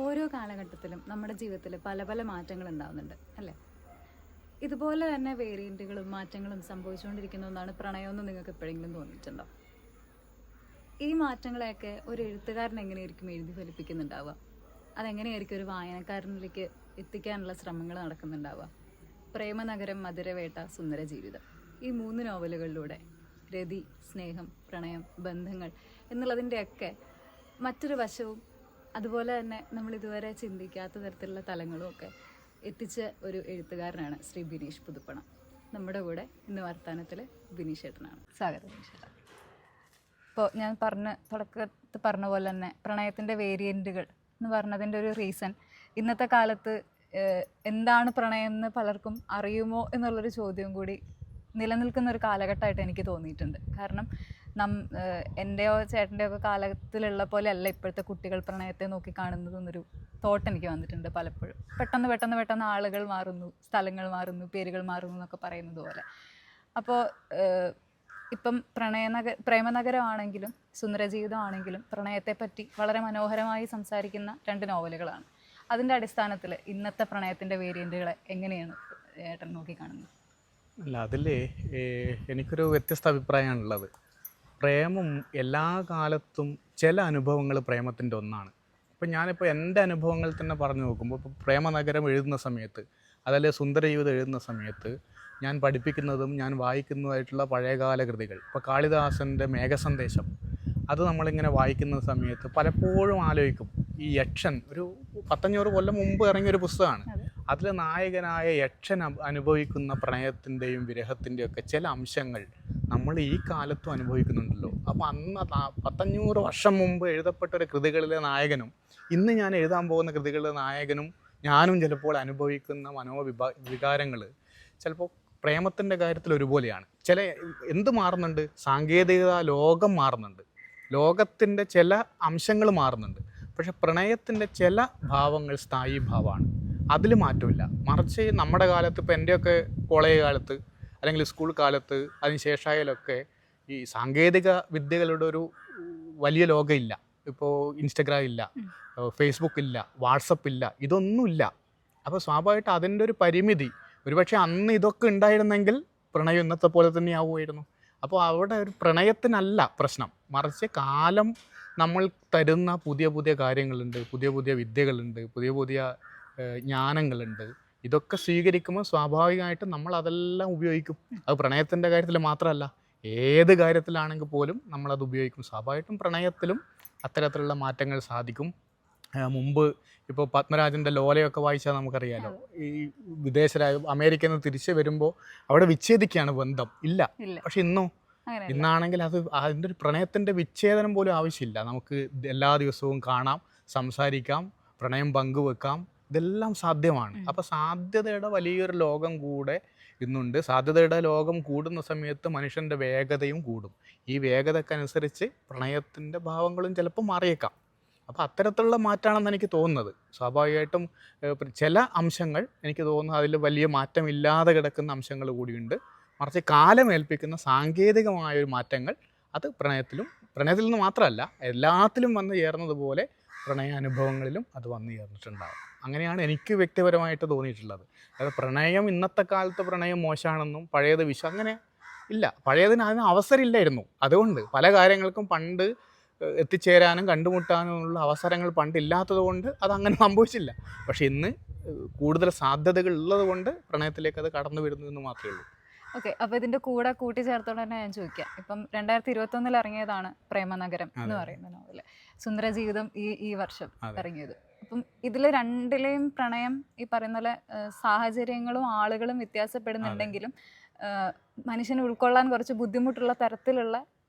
ഓരോ കാലഘട്ടത്തിലും നമ്മുടെ ജീവിതത്തിൽ പല പല മാറ്റങ്ങൾ ഉണ്ടാവുന്നുണ്ട് അല്ലേ? ഇതുപോലെ തന്നെ വേരിയന്റുകളും മാറ്റങ്ങളും സംഭവിച്ചുകൊണ്ടിരിക്കുന്ന ഒന്നാണ് പ്രണയം എന്ന് നിങ്ങൾക്ക് എപ്പോഴെങ്കിലും തോന്നിയിട്ടുണ്ടോ? ഈ മാറ്റങ്ങളെയൊക്കെ ഒരു എഴുത്തുകാരൻ എങ്ങനെയായിരിക്കും എഴുതി ഫലിപ്പിക്കുന്നുണ്ടാവുക? അതെങ്ങനെയായിരിക്കും ഒരു വായനക്കാരനിലേക്ക് എത്തിക്കാനുള്ള ശ്രമങ്ങൾ നടക്കുന്നുണ്ടാവുക? പ്രേമനഗരം, മധുരവേട്ട, സുന്ദര ജീവിതം, ഈ 3 നോവലുകളിലൂടെ രതി, സ്നേഹം, പ്രണയം, ബന്ധങ്ങൾ എന്നുള്ളതിൻ്റെയൊക്കെ മറ്റൊരു വശവും അതുപോലെ തന്നെ നമ്മൾ ഇതുവരെ ചിന്തിക്കാത്ത തരത്തിലുള്ള തലങ്ങളും ഒക്കെ എത്തിച്ച ഒരു എഴുത്തുകാരനാണ് ശ്രീ ബിനീഷ് പുതുപ്പണം. നമ്മുടെ കൂടെ ഇന്ന് വർത്താനത്തിൽ ബിനീഷ് ഏട്ടനാണ്. സ്വാഗതം ബിനീഷ് ഏട്ടൻ. ഇപ്പോൾ ഞാൻ തുടക്കത്തിൽ പറഞ്ഞ പോലെ തന്നെ പ്രണയത്തിൻ്റെ വേരിയൻറ്റുകൾ എന്ന് പറഞ്ഞതിൻ്റെ ഒരു റീസൺ ഇന്നത്തെ കാലത്ത് എന്താണ് പ്രണയം എന്ന് പലർക്കും അറിയുമോ എന്നുള്ളൊരു ചോദ്യം കൂടി നിലനിൽക്കുന്ന ഒരു കാലഘട്ടമായിട്ട് എനിക്ക് തോന്നിയിട്ടുണ്ട്. കാരണം എൻ്റെയോ ചേട്ടൻ്റെയോ ഒക്കെ കാലത്തിലുള്ള പോലെ അല്ല ഇപ്പോഴത്തെ കുട്ടികൾ പ്രണയത്തെ നോക്കി കാണുന്നതെന്നൊരു തോട്ട് എനിക്ക് വന്നിട്ടുണ്ട് പലപ്പോഴും. പെട്ടെന്ന് ആളുകൾ മാറുന്നു, സ്ഥലങ്ങൾ മാറുന്നു, പേരുകൾ മാറുന്നു എന്നൊക്കെ പറയുന്നത് പോലെ. അപ്പോൾ ഇപ്പം പ്രേമനഗരമാണെങ്കിലും സുന്ദരജീവിതമാണെങ്കിലും പ്രണയത്തെപ്പറ്റി വളരെ മനോഹരമായി സംസാരിക്കുന്ന 2 നോവലുകളാണ്. അതിൻ്റെ അടിസ്ഥാനത്തിൽ ഇന്നത്തെ പ്രണയത്തിൻ്റെ വേരിയൻറ്റുകളെ എങ്ങനെയാണ് ഏട്ടൻ നോക്കിക്കാണുന്നത്? അല്ല, അതിൽ എനിക്കൊരു വ്യത്യസ്ത അഭിപ്രായമാണുള്ളത്. പ്രേമം എല്ലാ കാലത്തും ചില അനുഭവങ്ങൾ പ്രേമത്തിൻ്റെ ഒന്നാണ്. ഇപ്പം ഞാനിപ്പോൾ എൻ്റെ അനുഭവങ്ങൾ തന്നെ പറഞ്ഞു നോക്കുമ്പോൾ, ഇപ്പോൾ പ്രേമനഗരം എഴുതുന്ന സമയത്ത്, അതല്ലേ സുന്ദരജീവിതം എഴുതുന്ന സമയത്ത് ഞാൻ പഠിപ്പിക്കുന്നതും ഞാൻ വായിക്കുന്നതായിട്ടുള്ള പഴയകാല കൃതികൾ, ഇപ്പോൾ കാളിദാസൻ്റെ മേഘസന്ദേശം, അത് നമ്മളിങ്ങനെ വായിക്കുന്ന സമയത്ത് പലപ്പോഴും ആലോചിക്കും, ഈ യക്ഷൻ ഒരു 500 കൊല്ലം മുമ്പ് ഇറങ്ങിയൊരു പുസ്തകമാണ്. അതിൽ നായകനായ യക്ഷൻ അനുഭവിക്കുന്ന പ്രണയത്തിൻ്റെയും വിരഹത്തിൻ്റെയും ഒക്കെ ചില അംശങ്ങൾ നമ്മൾ ഈ കാലത്തും അനുഭവിക്കുന്നുണ്ടല്ലോ. അപ്പോൾ അന്ന് 500 വർഷം മുമ്പ് എഴുതപ്പെട്ട ഒരു കൃതികളിലെ നായകനും ഇന്ന് ഞാൻ എഴുതാൻ പോകുന്ന കൃതികളിലെ നായകനും ഞാനും ചിലപ്പോൾ അനുഭവിക്കുന്ന വികാരങ്ങൾ ചിലപ്പോൾ പ്രേമത്തിൻ്റെ കാര്യത്തിൽ ഒരുപോലെയാണ്. എന്ത് മാറുന്നുണ്ട്? സാങ്കേതികത, ലോകം മാറുന്നുണ്ട്, ലോകത്തിൻ്റെ ചില അംശങ്ങൾ മാറുന്നുണ്ട്. പക്ഷെ പ്രണയത്തിൻ്റെ ചില ഭാവങ്ങൾ സ്ഥായി ഭാവമാണ്, അതിൽ മാറ്റമില്ല. മറിച്ച് നമ്മുടെ കാലത്ത്, ഇപ്പോൾ എൻ്റെയൊക്കെ കോളേജ് കാലത്ത് അല്ലെങ്കിൽ സ്കൂൾ കാലത്ത് അതിന് ശേഷമായാലൊക്കെ ഈ സാങ്കേതിക വിദ്യകളുടെ ഒരു വലിയ ലോകമില്ല. ഇപ്പോൾ ഇൻസ്റ്റഗ്രാം ഇല്ല, ഫേസ്ബുക്ക് ഇല്ല, വാട്സപ്പ് ഇല്ല, ഇതൊന്നുമില്ല. അപ്പോൾ സ്വാഭാവികമായിട്ട് അതിൻ്റെ ഒരു പരിമിതി. ഒരുപക്ഷെ അന്ന് ഇതൊക്കെ ഉണ്ടായിരുന്നെങ്കിൽ പ്രണയം ഇന്നത്തെ പോലെ തന്നെ ആവുമായിരുന്നു. അപ്പോൾ അവിടെ ഒരു പ്രണയത്തിനല്ല പ്രശ്നം, മറിച്ച് കാലം നമ്മൾ തരുന്ന പുതിയ പുതിയ കാര്യങ്ങളുണ്ട്, പുതിയ പുതിയ വിദ്യകളുണ്ട്, പുതിയ പുതിയ ജ്ഞാനങ്ങളുണ്ട്. ഇതൊക്കെ സ്വീകരിക്കുമ്പോൾ സ്വാഭാവികമായിട്ടും നമ്മൾ അതെല്ലാം ഉപയോഗിക്കും. അത് പ്രണയത്തിൻ്റെ കാര്യത്തിൽ മാത്രമല്ല, ഏത് കാര്യത്തിലാണെങ്കിൽ പോലും നമ്മളത് ഉപയോഗിക്കും. സ്വാഭാവികമായിട്ടും പ്രണയത്തിലും അത്തരത്തിലുള്ള മാറ്റങ്ങൾ സാധിക്കും. മുമ്പ് ഇപ്പോൾ പത്മരാജൻ്റെ ലോലയൊക്കെ വായിച്ചാൽ നമുക്കറിയാലോ, ഈ അമേരിക്കയിൽ നിന്ന് തിരിച്ച് വരുമ്പോൾ അവിടെ വിച്ഛേദിക്കുകയാണ് ബന്ധം, ഇല്ല. പക്ഷെ ഇന്നാണെങ്കിൽ അതിൻ്റെ ഒരു പ്രണയത്തിൻ്റെ വിച്ഛേദനം പോലും ആവശ്യമില്ല. നമുക്ക് എല്ലാ ദിവസവും കാണാം, സംസാരിക്കാം, പ്രണയം പങ്കുവെക്കാം, ഇതെല്ലാം സാധ്യമാണ്. അപ്പോൾ സാധ്യതയുടെ വലിയൊരു ലോകം കൂടെ ഇന്നുണ്ട്. സാധ്യതയുടെ ലോകം കൂടുന്ന സമയത്ത് മനുഷ്യൻ്റെ വേഗതയും കൂടും. ഈ വേഗതക്കനുസരിച്ച് പ്രണയത്തിൻ്റെ ഭാവങ്ങളും ചിലപ്പോൾ മാറിയേക്കാം. അപ്പോൾ അത്തരത്തിലുള്ള മാറ്റമാണെന്ന് എനിക്ക് തോന്നുന്നത്. സ്വാഭാവികമായിട്ടും ചില അംശങ്ങൾ എനിക്ക് തോന്നുന്നു അതിൽ വലിയ മാറ്റമില്ലാതെ കിടക്കുന്ന അംശങ്ങൾ കൂടിയുണ്ട്. മറിച്ച് കാലമേൽപ്പിക്കുന്ന സാങ്കേതികമായൊരു മാറ്റങ്ങൾ അത് പ്രണയത്തിൽ നിന്ന് മാത്രമല്ല എല്ലാത്തിലും വന്നു ചേർന്നതുപോലെ പ്രണയാനുഭവങ്ങളിലും അത് വന്നു ചേർന്നിട്ടുണ്ടാകും. അങ്ങനെയാണ് എനിക്ക് വ്യക്തിപരമായിട്ട് തോന്നിയിട്ടുള്ളത്. അതായത് പ്രണയം ഇന്നത്തെ കാലത്ത് പ്രണയം മോശമാണെന്നും പഴയത് അങ്ങനെ ഇല്ല. അതിന് അവസരമില്ലായിരുന്നു. അതുകൊണ്ട് പല കാര്യങ്ങൾക്കും പണ്ട് എത്തിച്ചേരാനും കണ്ടുമുട്ടാനുമുള്ള അവസരങ്ങൾ പണ്ടില്ലാത്തത് കൊണ്ട് അതങ്ങനെ സംഭവിച്ചില്ല. പക്ഷെ ഇന്ന് കൂടുതൽ സാധ്യതകൾ ഉള്ളത് കൊണ്ട് പ്രണയത്തിലേക്ക് അത് കടന്നു വരുന്നു എന്ന് മാത്രമേ ഉള്ളൂ. ഓക്കെ, അപ്പോൾ ഇതിൻ്റെ കൂടെ കൂട്ടിച്ചേർത്തോടെ തന്നെ ഞാൻ ചോദിക്കാം. ഇപ്പം 2021 ഇറങ്ങിയതാണ് പ്രേമനഗരം എന്ന് പറയുന്ന നോവല്. സുന്ദരജീവിതം ഈ വർഷം ഇറങ്ങിയത്. അപ്പം ഇതിൽ രണ്ടിലെയും പ്രണയം ഈ പറയുന്ന പോലെ സാഹചര്യങ്ങളും ആളുകളും വ്യത്യാസപ്പെടുന്നുണ്ടെങ്കിലും മനുഷ്യന് ഉൾക്കൊള്ളാൻ കുറച്ച് ബുദ്ധിമുട്ടുള്ള തരത്തിലുള്ള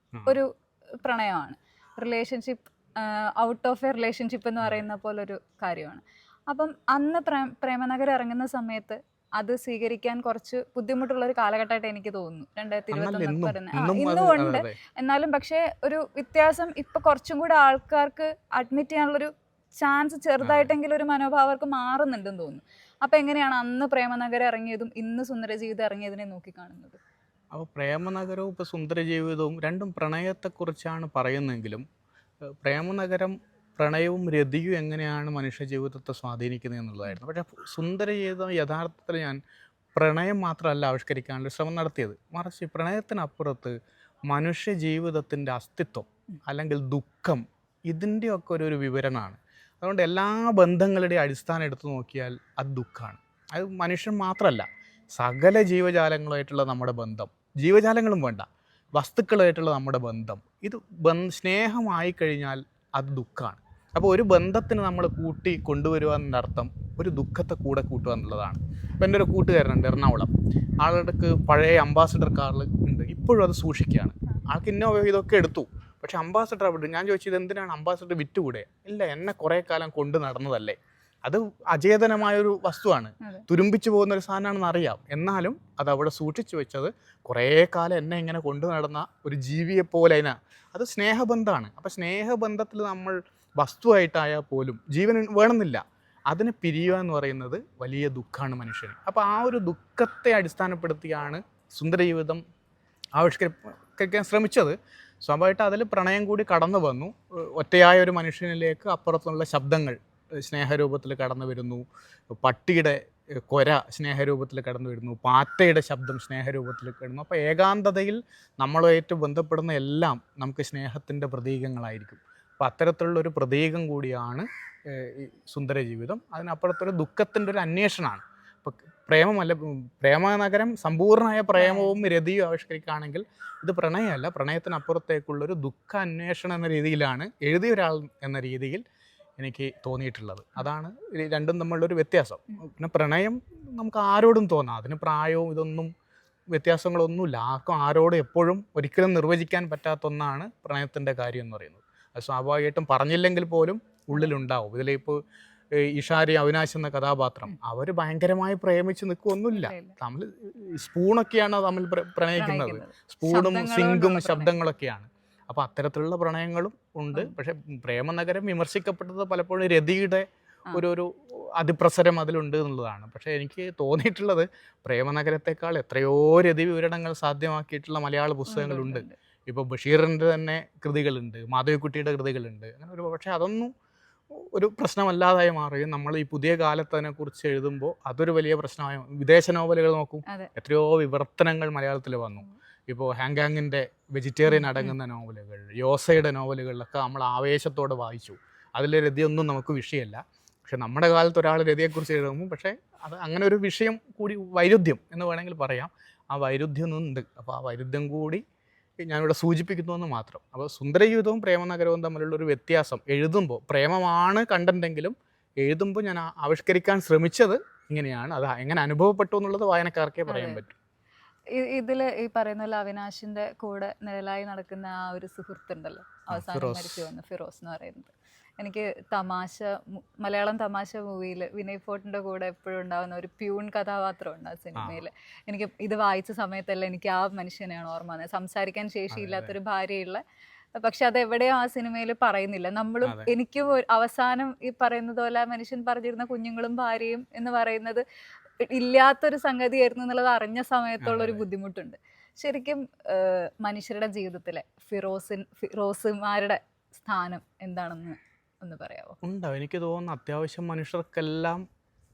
ഒരു പ്രണയമാണ്. Relationship out of a relationship എന്ന് പറയുന്ന പോലൊരു കാര്യമാണ്. അപ്പം അന്ന് പ്രേമനഗരം ഇറങ്ങുന്ന സമയത്ത് അത് സ്വീകരിക്കാൻ കുറച്ച് ബുദ്ധിമുട്ടുള്ള ഒരു കാലഘട്ടമായിട്ട് എനിക്ക് തോന്നുന്നു. 2021 പറയുന്നത് ഇന്നും ഉണ്ട്. എന്നാലും പക്ഷേ ഒരു വ്യത്യാസം ഇപ്പൊ കുറച്ചും കൂടെ ആൾക്കാർക്ക് അഡ്മിറ്റ് ചെയ്യാനുള്ളൊരു ചാൻസ് ചെറുതായിട്ടെങ്കിലും ഒരു മനോഭാവർക്ക് മാറുന്നുണ്ടെന്ന് തോന്നുന്നു. അപ്പൊ എങ്ങനെയാണ് അന്ന് പ്രേമനഗരം ഇറങ്ങിയതും ഇന്ന് സുന്ദരജീവിതം ഇറങ്ങിയതിനെ നോക്കിക്കാണുന്നത്? അപ്പോൾ പ്രേമനഗരവും ഇപ്പോൾ സുന്ദരജീവിതവും രണ്ടും പ്രണയത്തെക്കുറിച്ചാണ് പറയുന്നതെങ്കിലും പ്രേമനഗരം പ്രണയവും രതിയും എങ്ങനെയാണ് മനുഷ്യ ജീവിതത്തെ സ്വാധീനിക്കുന്നത് എന്നുള്ളതായിരുന്നു. പക്ഷേ സുന്ദര ജീവിതം യഥാർത്ഥത്തിൽ ഞാൻ പ്രണയം മാത്രമല്ല ആവിഷ്കരിക്കാനുള്ള ശ്രമം നടത്തിയത്, മറിച്ച് പ്രണയത്തിനപ്പുറത്ത് മനുഷ്യ ജീവിതത്തിൻ്റെ അസ്തിത്വം അല്ലെങ്കിൽ ദുഃഖം ഇതിൻ്റെയൊക്കെ ഒരു വിവരണമാണ്. അതുകൊണ്ട് എല്ലാ ബന്ധങ്ങളുടെയും അടിസ്ഥാനം എടുത്തു നോക്കിയാൽ അത് ദുഃഖമാണ്. അത് മനുഷ്യൻ മാത്രമല്ല, സകല ജീവജാലങ്ങളുമായിട്ടുള്ള നമ്മുടെ ബന്ധം, ജീവജാലങ്ങളും വേണ്ട, വസ്തുക്കളായിട്ടുള്ള നമ്മുടെ ബന്ധം, ഇത് സ്നേഹമായി കഴിഞ്ഞാൽ അത് ദുഃഖമാണ്. അപ്പോൾ ഒരു ബന്ധത്തിന് നമ്മൾ കൂട്ടി കൊണ്ടുവരിക എന്നതിൻ്റെ അർത്ഥം ഒരു ദുഃഖത്തെ കൂടെ കൂട്ടുക എന്നുള്ളതാണ്. ഇപ്പോൾ എൻ്റെ ഒരു കൂട്ടുകാരനുണ്ട് എറണാകുളം, ആളുടെ പഴയ അംബാസഡർ കാറിൽ ഉണ്ട്, ഇപ്പോഴും അത് സൂക്ഷിക്കുകയാണ്. ആൾക്ക് ഇന്നോവ ഇതൊക്കെ എടുത്തു, പക്ഷേ അംബാസഡർ അവിടെ. ഞാൻ ചോദിച്ചത് എന്തിനാണ് അംബാസഡർ വിറ്റുകൂടെ? ഇല്ല, എന്നെ കുറേ കാലം കൊണ്ട് നടന്നതല്ലേ, അത് അചേതനമായൊരു വസ്തുവാണ്, തുരുമ്പിച്ചു പോകുന്ന ഒരു സാധനമാണെന്ന് അറിയാം, എന്നാലും അത് അവിടെ സൂക്ഷിച്ചു വെച്ചത് കുറേ കാലം എന്നെ ഇങ്ങനെ കൊണ്ടു നടന്ന ഒരു ജീവിയെ പോലെ അതിനാ. അത് സ്നേഹബന്ധമാണ്. അപ്പോൾ സ്നേഹബന്ധത്തിൽ നമ്മൾ വസ്തുവായിട്ടായാൽ പോലും ജീവൻ വേണമെന്നില്ല, അതിനെ പിരിയുക എന്ന് പറയുന്നത് വലിയ ദുഃഖമാണ് മനുഷ്യന്. അപ്പോൾ ആ ഒരു ദുഃഖത്തെ അടിസ്ഥാനപ്പെടുത്തിയാണ് സുന്ദര ജീവിതം ആവിഷ്കരിക്കാൻ ശ്രമിച്ചത്. സ്വാഭാവികമായിട്ട് അതിൽ പ്രണയം കൂടി കടന്നു വന്നു. ഒറ്റയായ ഒരു മനുഷ്യനിലേക്ക് അപ്പുറത്തുള്ള ശബ്ദങ്ങൾ സ്നേഹരൂപത്തിൽ കടന്നു വരുന്നു, പട്ടിയുടെ കൊര സ്നേഹരൂപത്തിൽ കടന്നു വരുന്നു, പാറ്റയുടെ ശബ്ദം സ്നേഹരൂപത്തിൽ കടന്നു. അപ്പോൾ ഏകാന്തതയിൽ നമ്മളുമായിട്ട് ബന്ധപ്പെടുന്ന എല്ലാം നമുക്ക് സ്നേഹത്തിൻ്റെ പ്രതീകങ്ങളായിരിക്കും. അപ്പോൾ അത്തരത്തിലുള്ളൊരു പ്രതീകം കൂടിയാണ് ഈ സുന്ദര ജീവിതം. അതിനപ്പുറത്തൊരു ദുഃഖത്തിൻ്റെ ഒരു അന്വേഷണമാണ്. ഇപ്പോൾ പ്രേമമല്ല, പ്രേമനഗരം സമ്പൂർണ്ണമായ പ്രേമവും രതിയും ആവിഷ്കരിക്കുകയാണെങ്കിൽ ഇത് പ്രണയമല്ല, പ്രണയത്തിനപ്പുറത്തേക്കുള്ളൊരു ദുഃഖ അന്വേഷണം എന്ന രീതിയിലാണ് എഴുതിയ ഒരാൾ എന്ന രീതിയിൽ എനിക്ക് തോന്നിയിട്ടുള്ളത്. അതാണ് രണ്ടും തമ്മിലുള്ളൊരു വ്യത്യാസം. പിന്നെ പ്രണയം നമുക്ക് ആരോടും തോന്നാം, അതിന് പ്രായവും ഇതൊന്നും വ്യത്യാസങ്ങളൊന്നുമില്ല. ആർക്കും ആരോടും എപ്പോഴും ഒരിക്കലും നിർവചിക്കാൻ പറ്റാത്ത ഒന്നാണ് പ്രണയത്തിൻ്റെ കാര്യം എന്ന് പറയുന്നത്. അത് സ്വാഭാവികമായിട്ടും പറഞ്ഞില്ലെങ്കിൽ പോലും ഉള്ളിലുണ്ടാവും. ഇതിലിപ്പോൾ ഇഷാരി അവിനാശ് എന്ന കഥാപാത്രം, അവർ ഭയങ്കരമായി പ്രേമിച്ച് നിൽക്കുകയൊന്നുമില്ല, തമ്മിൽ സ്പൂണൊക്കെയാണ് തമ്മിൽ പ്രണയിക്കുന്നത്, സ്പൂണും സിങ്കും ശബ്ദങ്ങളൊക്കെയാണ്. അപ്പോൾ അത്തരത്തിലുള്ള പ്രണയങ്ങളും ഉണ്ട്. പക്ഷെ പ്രേമനഗരം വിമർശിക്കപ്പെട്ടത് പലപ്പോഴും രതിയുടെ ഒരു അതിപ്രസരം അതിലുണ്ട് എന്നുള്ളതാണ്. പക്ഷേ എനിക്ക് തോന്നിയിട്ടുള്ളത് പ്രേമനഗരത്തെക്കാൾ എത്രയോ രതി വിവരണങ്ങൾ സാധ്യമാക്കിയിട്ടുള്ള മലയാള പുസ്തകങ്ങളുണ്ട്. ഇപ്പോൾ ബഷീറിൻ്റെ തന്നെ കൃതികളുണ്ട്, മാധവിക്കുട്ടിയുടെ കൃതികളുണ്ട്, അങ്ങനെ ഒരു. പക്ഷേ അതൊന്നും ഒരു പ്രശ്നമല്ലാതായി മാറുകയും നമ്മൾ ഈ പുതിയ കാലത്ത് അതിനെക്കുറിച്ച് എഴുതുമ്പോൾ അതൊരു വലിയ പ്രശ്നമായി. വിദേശ നോവലുകൾ നോക്കും, എത്രയോ വിവർത്തനങ്ങൾ മലയാളത്തിൽ വന്നു. ഇപ്പോൾ ഹാങ്കാങ്ങിൻ്റെ വെജിറ്റേറിയൻ അടങ്ങുന്ന നോവലുകൾ, യോസയുടെ നോവലുകളിലൊക്കെ നമ്മൾ ആവേശത്തോടെ വായിച്ചു. അതിലെ രതിയൊന്നും നമുക്ക് വിഷയമല്ല. പക്ഷെ നമ്മുടെ കാലത്ത് ഒരാൾ രതിയെക്കുറിച്ച് എഴുതുമ്പോൾ പക്ഷേ അത് അങ്ങനെ ഒരു വിഷയം കൂടി, വൈരുദ്ധ്യം എന്ന് വേണമെങ്കിൽ പറയാം, ആ വൈരുദ്ധ്യം ഉണ്ട്. അപ്പോൾ ആ വൈരുദ്ധ്യം കൂടി ഞാനിവിടെ സൂചിപ്പിക്കുന്നുവെന്ന് മാത്രം. അപ്പോൾ സുന്ദരജീവിതവും പ്രേമനഗരവും തമ്മിലുള്ളൊരു വ്യത്യാസം, എഴുതുമ്പോൾ പ്രേമമാണ് കണ്ടന്റെങ്കിലും എഴുതുമ്പോൾ ഞാൻ ആവിഷ്കരിക്കാൻ ശ്രമിച്ചത് ഇങ്ങനെയാണ്. അത് എങ്ങനെ അനുഭവപ്പെട്ടു എന്നുള്ളത് വായനക്കാർക്കേ പറയാൻ പറ്റും. ഇതിൽ ഈ പറയുന്ന പോലെ അവിനാശിന്റെ കൂടെ നിഴലായി നടക്കുന്ന ആ ഒരു സുഹൃത്തുണ്ടല്ലോ, അവസാനം മരിച്ചു വന്ന ഫിറോസ് എന്ന് പറയുന്നത്, എനിക്ക് മലയാളം തമാശ മൂവിയിൽ വിനയ് ഫോർട്ടിന്റെ കൂടെ എപ്പോഴും ഉണ്ടാകുന്ന ഒരു പ്യൂൺ കഥാപാത്രമുണ്ട് ആ സിനിമയിൽ. എനിക്ക് ഇത് വായിച്ച സമയത്തല്ല എനിക്ക് ആ മനുഷ്യനെയാണ് ഓർമ്മ വന്നത്. സംസാരിക്കാൻ ശേഷിയില്ലാത്തൊരു ഭാര്യയുള്ള, പക്ഷെ അതെവിടെയോ ആ സിനിമയിൽ പറയുന്നില്ല. നമ്മളും എനിക്കും അവസാനം ഈ പറയുന്നത് പോലെ ആ മനുഷ്യൻ പറഞ്ഞിരുന്ന കുഞ്ഞുങ്ങളും ഭാര്യയും എന്ന് പറയുന്നത് ഇല്ലാത്തൊരു സംഗതിയായിരുന്നു എന്നുള്ളത് അറിഞ്ഞ സമയത്തുള്ളൊരു ബുദ്ധിമുട്ടുണ്ട്. ശരിക്കും മനുഷ്യരുടെ ജീവിതത്തിലെ ഫിറോസുമാരുടെ സ്ഥാനം എന്താണെന്ന് ഒന്ന് പറയാമോ? ഉണ്ടാവും, എനിക്ക് തോന്നുന്നു അത്യാവശ്യം മനുഷ്യർക്കെല്ലാം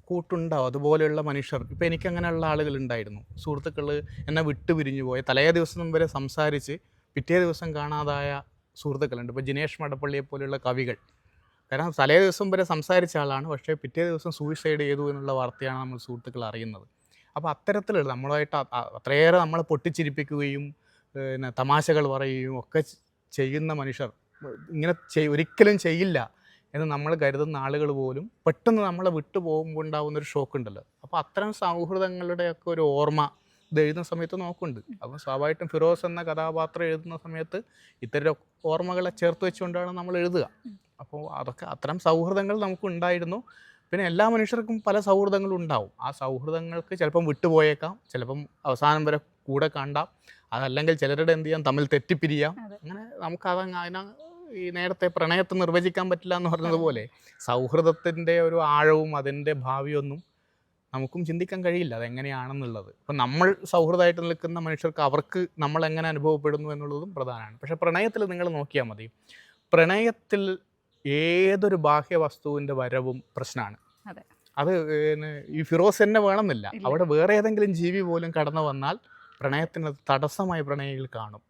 കൂട്ടുണ്ടാവും അതുപോലെയുള്ള മനുഷ്യർ. ഇപ്പം എനിക്ക് അങ്ങനെയുള്ള ആളുകളുണ്ടായിരുന്നു, സുഹൃത്തുക്കൾ എന്നെ വിട്ടു പിരിഞ്ഞു പോയ, തലേ ദിവസം വരെ സംസാരിച്ച് പിറ്റേ ദിവസം കാണാതായ സുഹൃത്തുക്കളുണ്ട്. ഇപ്പോൾ ജിനേഷ് മടപ്പള്ളിയെ പോലെയുള്ള കവികൾ, കാരണം തലേ ദിവസം വരെ സംസാരിച്ച ആളാണ്, പക്ഷേ പിറ്റേ ദിവസം സൂയിസൈഡ് ചെയ്തു എന്നുള്ള വാർത്തയാണ് നമ്മൾ സുഹൃത്തുക്കൾ അറിയുന്നത്. അപ്പോൾ അത്തരത്തിലുള്ള നമ്മളുമായിട്ട് അത്രയേറെ നമ്മളെ പൊട്ടിച്ചിരിപ്പിക്കുകയും പിന്നെ തമാശകൾ പറയുകയും ഒക്കെ ചെയ്യുന്ന മനുഷ്യർ ഇങ്ങനെ ഒരിക്കലും ചെയ്യില്ല എന്ന് നമ്മൾ കരുതുന്ന ആളുകൾ പോലും പെട്ടെന്ന് നമ്മളെ വിട്ടു പോകുമ്പോൾ ഉണ്ടാകുന്നൊരു ഷോക്ക് ഉണ്ടല്ലോ. അപ്പോൾ അത്തരം സൗഹൃദങ്ങളുടെയൊക്കെ ഒരു ഓർമ്മ ഇത് എഴുതുന്ന സമയത്ത് നോക്കുന്നുണ്ട്. അപ്പോൾ സ്വാഭാവികമായിട്ടും ഫിറോസ് എന്ന കഥാപാത്രം എഴുതുന്ന സമയത്ത് ഇത്തരം ഓർമ്മകളെ ചേർത്ത് വെച്ചുകൊണ്ടാണ് നമ്മൾ എഴുതുക. അപ്പോൾ അതൊക്കെ അത്തരം സൗഹൃദങ്ങൾ നമുക്കുണ്ടായിരുന്നു. പിന്നെ എല്ലാ മനുഷ്യർക്കും പല സൗഹൃദങ്ങളും ഉണ്ടാവും. ആ സൗഹൃദങ്ങൾക്ക് ചിലപ്പം വിട്ടുപോയേക്കാം, ചിലപ്പം അവസാനം വരെ കൂടെ കണ്ടാം, അതല്ലെങ്കിൽ ചിലരുടെ എന്ത് ചെയ്യാം തമ്മിൽ തെറ്റിപ്പിരിയാം. അങ്ങനെ നമുക്ക് അതിനെ ഈ നേരത്തെ പ്രണയത്തെ നിർവചിക്കാൻ പറ്റില്ല എന്ന് പറഞ്ഞതുപോലെ സൗഹൃദത്തിൻ്റെ ഒരു ആഴവും അതിൻ്റെ ഭാവിയൊന്നും നമുക്കും ചിന്തിക്കാൻ കഴിയില്ല അതെങ്ങനെയാണെന്നുള്ളത്. ഇപ്പം നമ്മൾ സൗഹൃദമായിട്ട് നിൽക്കുന്ന മനുഷ്യർക്ക് അവർക്ക് നമ്മൾ എങ്ങനെ അനുഭവപ്പെടുന്നു എന്നുള്ളതും പ്രധാനമാണ്. പക്ഷേ പ്രണയത്തിൽ നിങ്ങൾ നോക്കിയാൽ മതി, പ്രണയത്തിൽ ഏതൊരു ബാഹ്യ വസ്തുവിൻ്റെ വരവും പ്രശ്നമാണ്. അതെ. അത് ഈ ഫിറോസ് തന്നെ വേണമെന്നില്ല, ഇല്ല. അവിടെ വേറെ ഏതെങ്കിലും ജീവി പോലും കടന്നു വന്നാൽ പ്രണയത്തിന് തടസ്സമായി പ്രണയികൾ കാണും.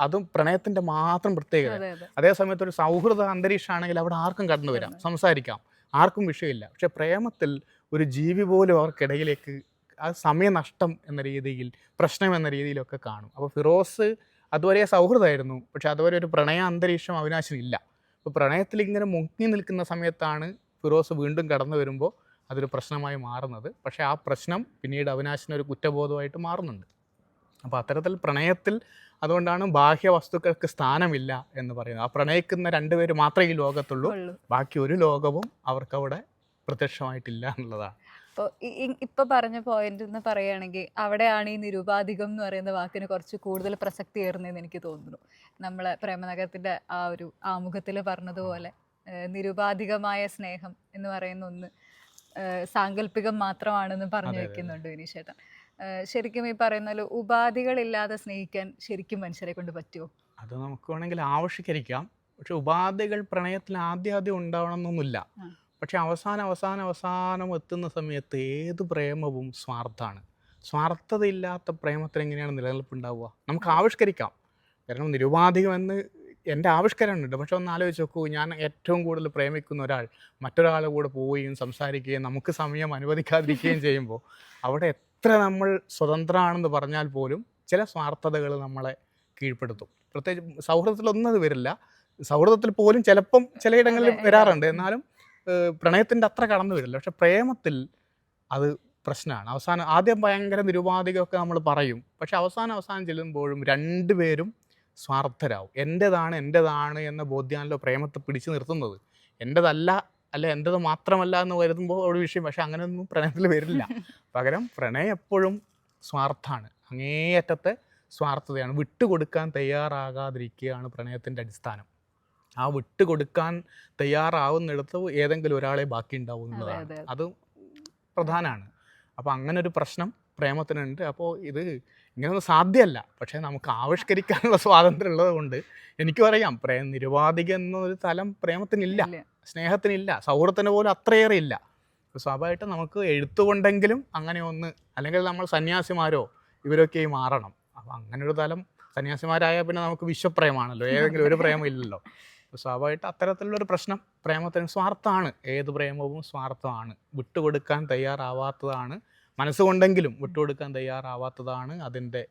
അതും പ്രണയത്തിൻ്റെ മാത്രം പ്രത്യേകത. അതെ, അതെ. അതേസമയത്ത് ഒരു സൗഹൃദ അന്തരീക്ഷമാണെങ്കിൽ അവിടെ ആർക്കും കടന്നു വരാം, സംസാരിക്കാം, ആർക്കും വിഷയമില്ല. പക്ഷെ പ്രേമത്തിൽ ഒരു ജീവി പോലും അവർക്കിടയിലേക്ക് ആ സമയനഷ്ടം എന്ന രീതിയിൽ, പ്രശ്നം എന്ന രീതിയിലൊക്കെ കാണും. അപ്പോൾ ഫിറോസ് അതുവരെ സൗഹൃദമായിരുന്നു, പക്ഷെ അതുവരെ ഒരു പ്രണയ അന്തരീക്ഷം അവിനാശിനില്ല. അപ്പോൾ പ്രണയത്തിൽ ഇങ്ങനെ മുങ്ങി നിൽക്കുന്ന സമയത്താണ് ഫിറോസ് വീണ്ടും കടന്നു വരുമ്പോൾ അതൊരു പ്രശ്നമായി മാറുന്നത്. പക്ഷേ ആ പ്രശ്നം പിന്നീട് അവിനാശിനൊരു കുറ്റബോധമായിട്ട് മാറുന്നുണ്ട്. അപ്പോൾ അത്തരത്തിൽ പ്രണയത്തിൽ അതുകൊണ്ടാണ് ബാഹ്യ വസ്തുക്കൾക്ക് സ്ഥാനമില്ല എന്ന് പറയുന്നത്. ആ പ്രണയിക്കുന്ന രണ്ടുപേര് മാത്രമേ ഈ ലോകത്തുള്ളൂ, ബാക്കി ഒരു ലോകവും അവർക്കവിടെ പ്രത്യക്ഷമായിട്ടില്ല എന്നുള്ളതാണ്. അപ്പോൾ ഇപ്പം പറഞ്ഞ പോയിന്റ് എന്ന് പറയുകയാണെങ്കിൽ അവിടെയാണ് ഈ നിരുപാധികം എന്ന് പറയുന്ന വാക്കിന് കുറച്ച് കൂടുതൽ പ്രസക്തി ഏറുന്നതെന്ന് എനിക്ക് തോന്നുന്നു. നമ്മളെ പ്രേമനഗരത്തിൻ്റെ ആ ഒരു ആമുഖത്തിൽ പറഞ്ഞതുപോലെ നിരുപാധികമായ സ്നേഹം എന്ന് പറയുന്ന ഒന്ന് സാങ്കല്പികം മാത്രമാണെന്ന് പറഞ്ഞു വെക്കുന്നുണ്ട് വിനീഷേട്ടൻ. ശരിക്കും ഈ പറയുന്ന പോലെ ഉപാധികളില്ലാതെ സ്നേഹിക്കാൻ ശരിക്കും മനുഷ്യരെ കൊണ്ട് പറ്റുമോ? അത് നമുക്ക് വേണമെങ്കിൽ ആവിഷ്കരിക്കാം. പക്ഷെ ഉപാധികൾ പ്രണയത്തിൽ ആദ്യം ഉണ്ടാവണമെന്നൊന്നുമില്ല. പക്ഷെ അവസാനം എത്തുന്ന സമയത്ത് ഏത് പ്രേമവും സ്വാർത്ഥമാണ്. സ്വാർത്ഥതയില്ലാത്ത പ്രേമത്തിന് എങ്ങനെയാണ് നിലനിൽപ്പുണ്ടാവുക? നമുക്ക് ആവിഷ്കരിക്കാം. കാരണം നിരുപാധികമെന്ന് എൻ്റെ ആവിഷ്കാരമുണ്ട്. പക്ഷെ ഒന്ന് ആലോചിച്ച് നോക്കൂ, ഞാൻ ഏറ്റവും കൂടുതൽ പ്രേമിക്കുന്ന ഒരാൾ മറ്റൊരാളുടെ കൂടെ പോവുകയും സംസാരിക്കുകയും നമുക്ക് സമയം അനുവദിക്കാതിരിക്കുകയും ചെയ്യുമ്പോൾ അവിടെ എത്ര നമ്മൾ സ്വതന്ത്രമാണെന്ന് പറഞ്ഞാൽ പോലും ചില സ്വാർത്ഥതകൾ നമ്മളെ കീഴ്പ്പെടുത്തും. പ്രത്യേകിച്ച് സൗഹൃദത്തിലൊന്നും അത് വരില്ല. സൗഹൃദത്തിൽ പോലും ചിലപ്പം ചിലയിടങ്ങളിൽ വരാറുണ്ട്, എന്നാലും പ്രണയത്തിൻ്റെ അത്ര കടന്നു വരില്ല. പക്ഷെ പ്രേമത്തിൽ അത് പ്രശ്നമാണ്. ആദ്യം ഭയങ്കര നിരുപാധികമൊക്കെ നമ്മൾ പറയും, പക്ഷെ അവസാനം ചെല്ലുമ്പോഴും രണ്ടുപേരും സ്വാർത്ഥരാകും. എൻ്റെതാണ് എന്ന ബോധ്യാണല്ലോ പ്രേമത്തെ പിടിച്ചു നിർത്തുന്നത്. എൻ്റെതല്ല, അല്ല എൻ്റെത് മാത്രമല്ല എന്ന് വരുമ്പോൾ ഒരു വിഷയം. പക്ഷെ അങ്ങനെയൊന്നും പ്രണയത്തിൽ വരില്ല. പകരം പ്രണയം എപ്പോഴും സ്വാർത്ഥാണ്, അങ്ങേയറ്റത്തെ സ്വാർത്ഥതയാണ്. വിട്ടുകൊടുക്കാൻ തയ്യാറാകാതിരിക്കുകയാണ് പ്രണയത്തിൻ്റെ അടിസ്ഥാനം. ആ വിട്ടുകൊടുക്കാൻ തയ്യാറാവുന്നിടത്ത് ഏതെങ്കിലും ഒരാളെ ബാക്കി ഉണ്ടാവും എന്നുള്ളതാണ്. അത് പ്രധാനമാണ്. അപ്പോൾ അങ്ങനെ ഒരു പ്രശ്നം പ്രേമത്തിനുണ്ട്. അപ്പോൾ ഇത് ഇങ്ങനെയൊന്നും സാധ്യമല്ല. പക്ഷേ നമുക്ക് ആവിഷ്കരിക്കാനുള്ള സ്വാതന്ത്ര്യം ഉള്ളത് കൊണ്ട് എനിക്കും അറിയാം, നിരുപാധികം എന്നൊരു തലം പ്രേമത്തിനില്ല, സ്നേഹത്തിനില്ല, സൗഹൃദത്തിന് പോലും അത്രയേറെ ഇല്ല. അപ്പോൾ സ്വാഭാവികമായിട്ടും നമുക്ക് എഴുത്തുകൊണ്ടെങ്കിലും അങ്ങനെ ഒന്ന്, അല്ലെങ്കിൽ നമ്മൾ സന്യാസിമാരോ ഇവരൊക്കെ മാറണം. അപ്പോൾ അങ്ങനൊരു തലം സന്യാസിമാരായാൽ പിന്നെ നമുക്ക് വിശ്വപ്രേമാണല്ലോ, ഏതെങ്കിലും ഒരു പ്രേമം ഇല്ലല്ലോ. അപ്പോൾ സ്വാഭാവികമായിട്ട് അത്തരത്തിലുള്ളൊരു പ്രശ്നം പ്രേമത്തിന് സ്വാർത്ഥമാണ്. ഏത് പ്രേമവും സ്വാർത്ഥമാണ്. വിട്ടുകൊടുക്കാൻ തയ്യാറാവാത്തതാണ്, മനസ്സുകൊണ്ടെങ്കിലും വിട്ടുകൊടുക്കാൻ തയ്യാറാവാത്തതാണ് അതിൻ്റെ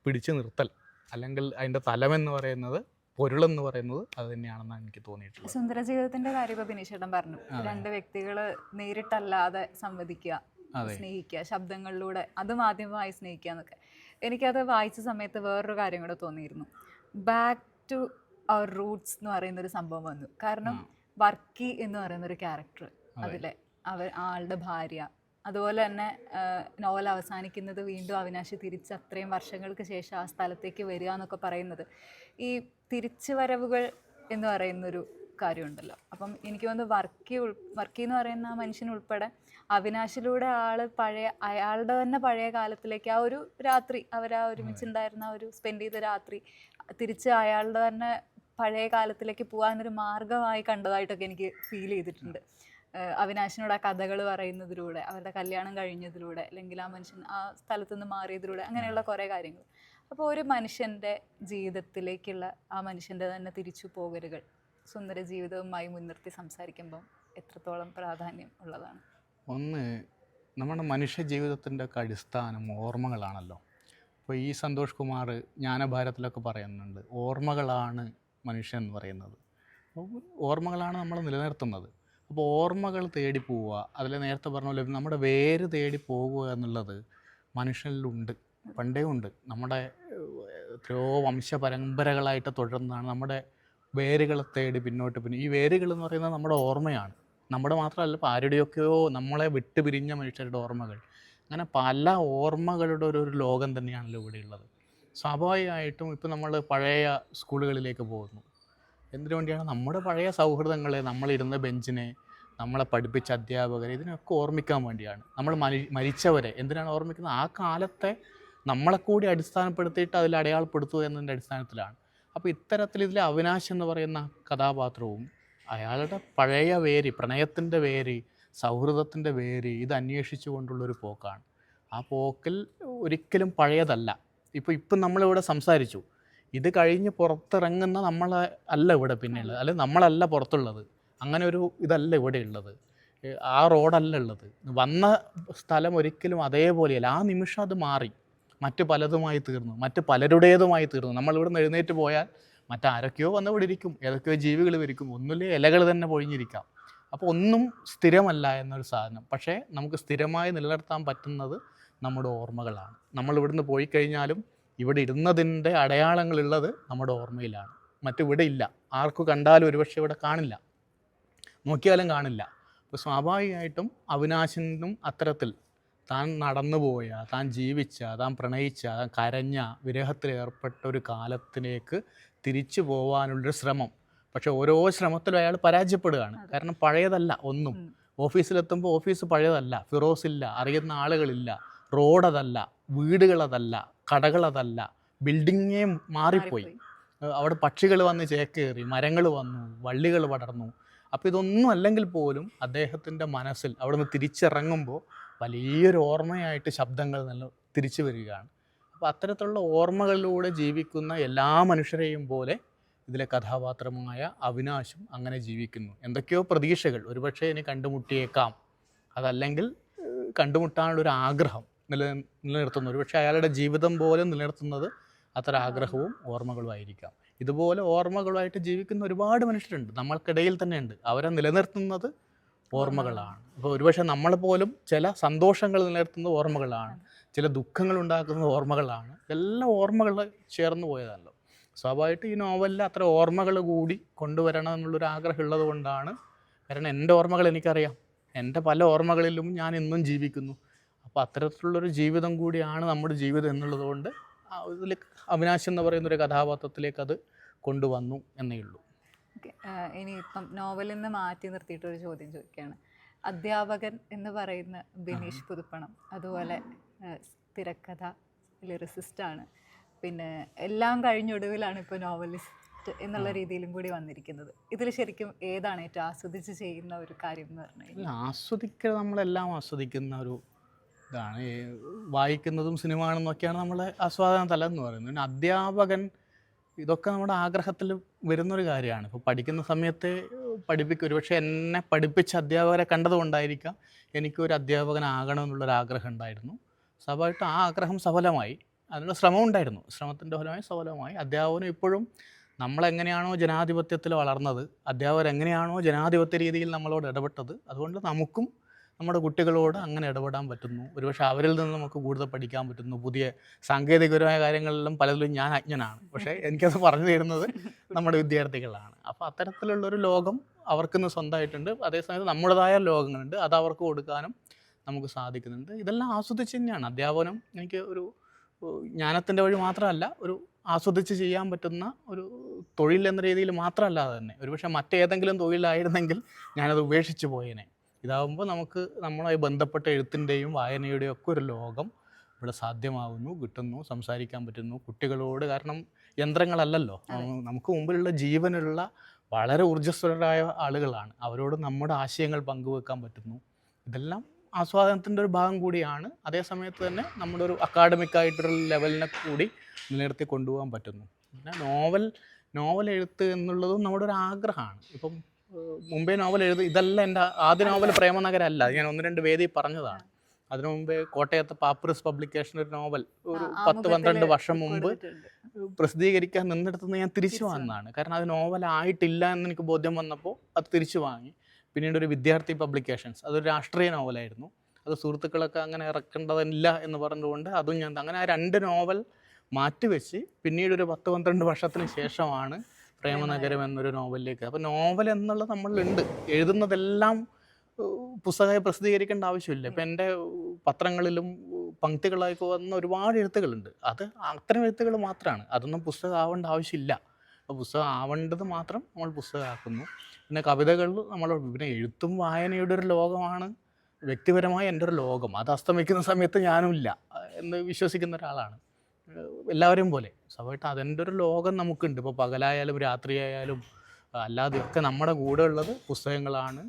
പിടിച്ചു നിർത്തൽ. അല്ലെങ്കിൽ അതിൻ്റെ തലമെന്ന് പറയുന്നത്, പൊരുളെന്ന് പറയുന്നത് അത് തന്നെയാണെന്നാണ് എനിക്ക് തോന്നിയിട്ടുള്ളത്. സുന്ദര ജീവിതത്തിൻ്റെ കാര്യം ഇപ്പോൾ ബിനീഷേട്ടൻ പറഞ്ഞു. രണ്ട് വ്യക്തികൾ നേരിട്ടല്ലാതെ സംവദിക്കുക, സ്നേഹിക്കുക, ശബ്ദങ്ങളിലൂടെ അതും ആദ്യമായി സ്നേഹിക്കുക എന്നൊക്കെ. എനിക്കത് വായിച്ച സമയത്ത് വേറൊരു കാര്യം കൂടെ തോന്നിയിരുന്നു. ബാക്ക് ടു അവർ റൂട്ട്സ് എന്ന് പറയുന്നൊരു സംഭവം വന്നു. കാരണം വർക്കി എന്ന് പറയുന്നൊരു ക്യാരക്ടർ, അതിലെ ആളുടെ ഭാര്യ, അതുപോലെ തന്നെ നോവൽ അവസാനിക്കുന്നത് വീണ്ടും അവിനാശി തിരിച്ച് അത്രയും വർഷങ്ങൾക്ക് ശേഷം ആ സ്ഥലത്തേക്ക് വരിക എന്നൊക്കെ പറയുന്നത്, ഈ തിരിച്ചു വരവുകൾ എന്ന് പറയുന്നൊരു കാര്യമുണ്ടല്ലോ. അപ്പം എനിക്ക് തോന്നുന്നു വർക്കി എന്ന് പറയുന്ന ആ മനുഷ്യനുൾപ്പെടെ അവിനാശിലൂടെ അയാളുടെ തന്നെ പഴയ കാലത്തിലേക്ക്, ആ ഒരു രാത്രി അവരാ ഒരുമിച്ചുണ്ടായിരുന്ന ഒരു സ്പെൻഡ് ചെയ്ത രാത്രി തിരിച്ച് അയാളുടെ തന്നെ പഴയ കാലത്തിലേക്ക് പോകാനൊരു മാർഗമായി കണ്ടതായിട്ടൊക്കെ എനിക്ക് ഫീൽ ചെയ്തിട്ടുണ്ട്. അവിനാശിനോട് ആ കഥകൾ പറയുന്നതിലൂടെ, അവരുടെ കല്യാണം കഴിഞ്ഞതിലൂടെ, അല്ലെങ്കിൽ ആ മനുഷ്യൻ ആ സ്ഥലത്തു നിന്ന് മാറിയതിലൂടെ, അങ്ങനെയുള്ള കുറേ കാര്യങ്ങൾ. അപ്പോൾ ഒരു മനുഷ്യൻ്റെ ജീവിതത്തിലേക്കുള്ള ആ മനുഷ്യൻ്റെ തന്നെ തിരിച്ചു പോകലുകൾ സുന്ദര ജീവിതവുമായി മുൻനിർത്തി സംസാരിക്കുമ്പം എത്രത്തോളം പ്രാധാന്യം ഉള്ളതാണ്? ഒന്ന്, നമ്മുടെ മനുഷ്യ ജീവിതത്തിൻ്റെ ഒക്കെ അടിസ്ഥാനം ഓർമ്മകളാണല്ലോ. അപ്പോൾ ഈ സന്തോഷ് കുമാർ ജ്ഞാനഭാരതത്തിലൊക്കെ പറയുന്നുണ്ട്, ഓർമ്മകളാണ് മനുഷ്യൻ എന്ന് പറയുന്നത്. അപ്പോൾ ഓർമ്മകളാണ് നമ്മൾ നിലനിർത്തുന്നത്. അപ്പോൾ ഓർമ്മകൾ തേടി പോവുക, അതിൽ നേരത്തെ പറഞ്ഞ പോലെ നമ്മുടെ വേര് തേടി പോകുക എന്നുള്ളത് മനുഷ്യനിലുണ്ട്, പണ്ടേ ഉണ്ട്. നമ്മുടെ എത്രയോ വംശപരമ്പരകളായിട്ട് തുടർന്നാണ് നമ്മുടെ വേരുകളെ തേടി പിന്നെ ഈ വേരുകൾ എന്ന് പറയുന്നത് നമ്മുടെ ഓർമ്മയാണ്. നമ്മുടെ മാത്രമല്ല, ഇപ്പോൾ ആരുടെയൊക്കെയോ നമ്മളെ വിട്ടുപിരിഞ്ഞ മനുഷ്യരുടെ ഓർമ്മകൾ. അങ്ങനെ പല ഓർമ്മകളുടെ ഒരു ലോകം തന്നെയാണല്ലോ ഇവിടെയുള്ളത്. സ്വാഭാവികമായിട്ടും ഇപ്പോൾ നമ്മൾ പഴയ സ്കൂളുകളിലേക്ക് പോകുന്നു. എന്തിനു വേണ്ടിയാണ്? നമ്മുടെ പഴയ സൗഹൃദങ്ങളെ, നമ്മളിരുന്ന ബെഞ്ചിനെ, നമ്മളെ പഠിപ്പിച്ച അധ്യാപകരെ, ഇതിനൊക്കെ ഓർമ്മിക്കാൻ വേണ്ടിയാണ്. നമ്മൾ മരിച്ചവരെ എന്തിനാണ് ഓർമ്മിക്കുന്നത്? ആ കാലത്തെ നമ്മളെ കൂടി അടിസ്ഥാനപ്പെടുത്തിയിട്ട് അതിൽ അടയാളപ്പെടുത്തുക എന്നതിൻ്റെ അടിസ്ഥാനത്തിലാണ്. അപ്പോൾ ഇത്തരത്തിൽ ഇതിൽ അവിനാശ് എന്ന് പറയുന്ന കഥാപാത്രവും അയാളുടെ പഴയ വേര്, പ്രണയത്തിൻ്റെ വേര്, സൗഹൃദത്തിൻ്റെ വേര് ഇത് അന്വേഷിച്ചു കൊണ്ടുള്ളൊരു പോക്കാണ്. ആ പോക്കിൽ ഒരിക്കലും പഴയതല്ല. ഇപ്പം നമ്മളിവിടെ സംസാരിച്ചു, ഇത് കഴിഞ്ഞ് പുറത്തിറങ്ങുന്ന നമ്മൾ അല്ല ഇവിടെ പിന്നെയുള്ളത്, അല്ലെങ്കിൽ നമ്മളല്ല പുറത്തുള്ളത്. അങ്ങനെ ഒരു ഇതല്ല ഇവിടെ ഉള്ളത്. ആ റോഡല്ല ഉള്ളത്. വന്ന സ്ഥലം ഒരിക്കലും അതേപോലെയല്ല. ആ നിമിഷം അത് മാറി, മറ്റ് പലതുമായി തീർന്നു, മറ്റ് പലരുടേതുമായി തീർന്നു. നമ്മളിവിടെ നിന്ന് എഴുന്നേറ്റ് പോയാൽ മറ്റാരൊക്കെയോ വന്ന് ഇവിടെ ഇരിക്കും, ഏതൊക്കെയോ ജീവികൾ ഇരിക്കും, ഒന്നുമില്ലേ ഇലകൾ തന്നെ പൊഴിഞ്ഞിരിക്കാം. അപ്പോൾ ഒന്നും സ്ഥിരമല്ല എന്നൊരു സാധനം. പക്ഷേ നമുക്ക് സ്ഥിരമായി നിലനിർത്താൻ പറ്റുന്നത് നമ്മുടെ ഓർമ്മകളാണ്. നമ്മളിവിടുന്ന് പോയി കഴിഞ്ഞാലും ഇവിടെ ഇരുന്നതിൻ്റെ അടയാളങ്ങളുള്ളത് നമ്മുടെ ഓർമ്മയിലാണ്. മറ്റിവിടെ ഇല്ല. ആർക്കു കണ്ടാലും ഒരുപക്ഷെ ഇവിടെ കാണില്ല, നോക്കിയാലും കാണില്ല. അപ്പോൾ സ്വാഭാവികമായിട്ടും അവിനാശിനും അത്തരത്തിൽ താൻ നടന്നുപോയ, താൻ ജീവിച്ച, താൻ പ്രണയിച്ച, താൻ കരഞ്ഞ, വിരഹത്തിൽ ഏർപ്പെട്ട ഒരു കാലത്തിലേക്ക് തിരിച്ചു പോകാനുള്ളൊരു ശ്രമം. പക്ഷെ ഓരോ ശ്രമത്തിലും അയാൾ പരാജയപ്പെടുകയാണ്. കാരണം പഴയതല്ല ഒന്നും. ഓഫീസിലെത്തുമ്പോൾ ഓഫീസ് പഴയതല്ല, ഫിറോസില്ല, അറിയുന്ന ആളുകളില്ല, റോഡതല്ല, വീടുകളതല്ല, കടകളതല്ല, ബിൽഡിങ്ങേ മാറിപ്പോയി. അവിടെ പക്ഷികൾ വന്ന് ചേക്കേറി, മരങ്ങൾ വന്നു, വള്ളികൾ പടർന്നു. അപ്പോൾ ഇതൊന്നും അല്ലെങ്കിൽ പോലും അദ്ദേഹത്തിൻ്റെ മനസ്സിൽ അവിടെ നിന്ന് തിരിച്ചിറങ്ങുമ്പോൾ വലിയൊരു ഓർമ്മയായിട്ട് ശബ്ദങ്ങൾ നല്ല തിരിച്ചു വരികയാണ്. അപ്പോൾ അത്തരത്തിലുള്ള ഓർമ്മകളിലൂടെ ജീവിക്കുന്ന എല്ലാ മനുഷ്യരെയും പോലെ ഇതിലെ കഥാപാത്രമായ അവിനാശും അങ്ങനെ ജീവിക്കുന്നു. എന്തൊക്കെയോ പ്രതീക്ഷകൾ, ഒരുപക്ഷെ ഇനി കണ്ടുമുട്ടിയേക്കാം, അതല്ലെങ്കിൽ കണ്ടുമുട്ടാനുള്ളൊരു ആഗ്രഹം നിലനിർത്തുന്നു. ഒരുപക്ഷെ അയാളുടെ ജീവിതം പോലെ നിലനിർത്തുന്നത് അത്തരം ആഗ്രഹവും ഓർമ്മകളും ആയിരിക്കാം. ഇതുപോലെ ഓർമ്മകളുമായിട്ട് ജീവിക്കുന്ന ഒരുപാട് മനുഷ്യരുണ്ട്, നമ്മൾക്കിടയിൽ തന്നെ ഉണ്ട്. അവരെ നിലനിർത്തുന്നത് ഓർമ്മകളാണ്. അപ്പോൾ ഒരുപക്ഷെ നമ്മൾ പോലും ചില സന്തോഷങ്ങൾ നിലനിർത്തുന്നത് ഓർമ്മകളാണ്, ചില ദുഃഖങ്ങൾ ഉണ്ടാക്കുന്നത് ഓർമ്മകളാണ്. ഇതെല്ലാം ഓർമ്മകൾ ചേർന്ന് പോയതല്ലോ. സ്വാഭാവികമായിട്ട് ഈ നോവലിൽ അത്ര ഓർമ്മകൾ കൂടി കൊണ്ടുവരണം എന്നുള്ളൊരു ആഗ്രഹം ഉള്ളത് കൊണ്ടാണ്. കാരണം എൻ്റെ ഓർമ്മകൾ എനിക്കറിയാം, എൻ്റെ പല ഓർമ്മകളിലും ഞാൻ ഇന്നും ജീവിക്കുന്നു. അപ്പോൾ അത്തരത്തിലുള്ളൊരു ജീവിതം കൂടിയാണ് നമ്മുടെ ജീവിതം എന്നുള്ളത് കൊണ്ട് ഇതിൽ അവിനാശ് എന്ന് പറയുന്നൊരു കഥാപാത്രത്തിലേക്ക് അത് കൊണ്ടുവന്നു എന്നേ ഉള്ളൂ. ഓക്കെ, ഇനി ഇപ്പം നോവലിൽ നിന്ന് മാറ്റി നിർത്തിയിട്ടൊരു ചോദ്യം ചോദിക്കുകയാണ്. അധ്യാപകൻ എന്ന് പറയുന്ന ബിനീഷ് പുതുപ്പണം, അതുപോലെ തിരക്കഥ ലിറിസിസ്റ്റാണ്, പിന്നെ എല്ലാം കഴിഞ്ഞൊടുവിലാണ് ഇപ്പോൾ നോവലിസ്റ്റ് എന്നുള്ള രീതിയിലും കൂടി വന്നിരിക്കുന്നത്. ഇതിൽ ശരിക്കും ഏതാണ് ഏറ്റവും ആസ്വദിച്ച് ചെയ്യുന്ന ഒരു കാര്യം എന്ന് പറഞ്ഞു കഴിഞ്ഞാൽ? ആസ്വദിക്കുക, നമ്മളെല്ലാം ആസ്വദിക്കുന്ന ഒരു ഇതാണ്. വായിക്കുന്നതും സിനിമ കാണുന്നതൊക്കെയാണ് നമ്മളെ ആസ്വാദന തലം എന്ന് പറയുന്നത്. പിന്നെ അധ്യാപകൻ, ഇതൊക്കെ നമ്മുടെ ആഗ്രഹത്തിൽ വരുന്നൊരു കാര്യമാണ്. ഇപ്പോൾ പഠിക്കുന്ന സമയത്ത് പഠിപ്പിക്കും, ഒരുപക്ഷെ എന്നെ പഠിപ്പിച്ച അധ്യാപകരെ കണ്ടതുകൊണ്ടായിരിക്കാം എനിക്കൊരു അധ്യാപകനാകണമെന്നുള്ളൊരാഗ്രഹം ഉണ്ടായിരുന്നു. സ്വാഭാവികമായിട്ടും ആ ആഗ്രഹം സഫലമായി, അതിനുള്ള ശ്രമം ഉണ്ടായിരുന്നു, ശ്രമത്തിൻ്റെ ഫലമായി സഫലമായി. അധ്യാപകനും ഇപ്പോഴും നമ്മളെങ്ങനെയാണോ ജനാധിപത്യത്തിൽ വളർന്നത്, അധ്യാപകർ എങ്ങനെയാണോ ജനാധിപത്യ രീതിയിൽ നമ്മളോട് ഇടപെട്ടത്, അതുകൊണ്ട് നമുക്കും നമ്മുടെ കുട്ടികളോട് അങ്ങനെ ഇടപെടാൻ പറ്റുന്നു. ഒരുപക്ഷെ അവരിൽ നിന്ന് നമുക്ക് കൂടുതൽ പഠിക്കാൻ പറ്റുന്നു. പുതിയ സാങ്കേതികപരമായ കാര്യങ്ങളിലും പലതിലും ഞാൻ അജ്ഞനാണ്, പക്ഷേ എനിക്കത് പറഞ്ഞു തരുന്നത് നമ്മുടെ വിദ്യാർത്ഥികളാണ്. അപ്പോൾ അത്തരത്തിലുള്ളൊരു ലോകം അവർക്കിന്ന് സ്വന്തമായിട്ടുണ്ട്. അതേസമയത്ത് നമ്മുടേതായ ലോകങ്ങളുണ്ട്, അത് അവർക്ക് കൊടുക്കാനും നമുക്ക് സാധിക്കുന്നുണ്ട്. ഇതെല്ലാം ആസ്വദിച്ച് തന്നെയാണ് അധ്യാപനം. എനിക്ക് ഒരു ജ്ഞാനത്തിൻ്റെ വഴി മാത്രമല്ല, ഒരു ആസ്വദിച്ച് ചെയ്യാൻ പറ്റുന്ന ഒരു തൊഴിൽ എന്ന രീതിയിൽ മാത്രമല്ലാതെ തന്നെ ഒരുപക്ഷെ മറ്റേതെങ്കിലും തൊഴിലായിരുന്നെങ്കിൽ ഞാനത് ഉപേക്ഷിച്ച് പോയേനെ. ഇതാകുമ്പോൾ നമുക്ക് നമ്മളുമായി ബന്ധപ്പെട്ട എഴുത്തിൻ്റെയും വായനയുടെയും ഒക്കെ ഒരു ലോകം ഇവിടെ സാധ്യമാകുന്നു, കിട്ടുന്നു, സംസാരിക്കാൻ പറ്റുന്നു കുട്ടികളോട്. കാരണം യന്ത്രങ്ങളല്ലല്ലോ, നമുക്ക് മുമ്പിലുള്ള ജീവനുള്ള വളരെ ഊർജ്ജസ്വലരായ ആളുകളാണ്. അവരോട് നമ്മുടെ ആശയങ്ങൾ പങ്കുവെക്കാൻ പറ്റുന്നു. ഇതെല്ലാം ആസ്വാദനത്തിൻ്റെ ഒരു ഭാഗം കൂടിയാണ്. അതേസമയത്ത് തന്നെ നമ്മുടെ ഒരു അക്കാഡമിക്കായിട്ടൊരു ലെവലിനെ കൂടി നിലനിർത്തി കൊണ്ടുപോകാൻ പറ്റുന്നു. പിന്നെ നോവൽ എഴുത്ത് എന്നുള്ളതും നമ്മുടെ ഒരു ആഗ്രഹമാണ്. ഇപ്പം മുമ്പേ നോവൽ ഇതല്ല എൻ്റെ ആദ്യ നോവൽ പ്രേമനഗരമല്ല, അത് ഞാൻ 1-2 വേദി പറഞ്ഞതാണ്. അതിനു മുമ്പേ കോട്ടയത്തെ പാപ്പിറസ് പബ്ലിക്കേഷൻ ഒരു നോവൽ ഒരു 10-12 വർഷം മുമ്പ് പ്രസിദ്ധീകരിക്കാൻ നിന്നെടുത്തുനിന്ന് ഞാൻ തിരിച്ചു വന്നതാണ്. കാരണം അത് നോവലായിട്ടില്ല എന്ന് എനിക്ക് ബോധ്യം വന്നപ്പോൾ അത് തിരിച്ചു വാങ്ങി. പിന്നീട് ഒരു വിദ്യാർത്ഥി പബ്ലിക്കേഷൻസ്, അതൊരു രാഷ്ട്രീയ നോവലായിരുന്നു. അത് സുഹൃത്തുക്കളൊക്കെ അങ്ങനെ ഇറക്കേണ്ടതില്ല എന്ന് പറഞ്ഞുകൊണ്ട് അതും ഞാൻ അങ്ങനെ ആ 2 നോവൽ മാറ്റിവെച്ച് പിന്നീട് ഒരു 10-12 വർഷത്തിന് ശേഷമാണ് പ്രേമനഗരം എന്നൊരു നോവലിലേക്ക്. അപ്പോൾ നോവൽ എന്നുള്ളത് നമ്മളിലുണ്ട്. എഴുതുന്നതെല്ലാം പുസ്തകമായി പ്രസിദ്ധീകരിക്കേണ്ട ആവശ്യമില്ല. ഇപ്പം എൻ്റെ പത്രങ്ങളിലും പങ്ക്തികളായി വന്ന ഒരുപാട് എഴുത്തുകളുണ്ട്. അത് അത്തരം എഴുത്തുകൾ മാത്രമാണ്, അതൊന്നും പുസ്തകം ആവേണ്ട ആവശ്യമില്ല. അപ്പോൾ പുസ്തകം ആവേണ്ടത് മാത്രം നമ്മൾ പുസ്തകമാക്കുന്നു. പിന്നെ കവിതകൾ പിന്നെ എഴുത്തും വായനയുടെ ഒരു ലോകമാണ് വ്യക്തിപരമായ എൻ്റെ ഒരു ലോകം. അത് അസ്തമിക്കുന്ന സമയത്ത് ഞാനും ഇല്ല എന്ന് വിശ്വസിക്കുന്ന ഒരാളാണ്, എല്ലാവരെയും പോലെ. സ്വാഭാവികമായിട്ട് അതിൻ്റെ ഒരു ലോകം നമുക്കുണ്ട്. ഇപ്പോൾ പകലായാലും രാത്രിയായാലും അല്ലാതെയൊക്കെ നമ്മുടെ കൂടെ ഉള്ളത് പുസ്തകങ്ങളാണ്,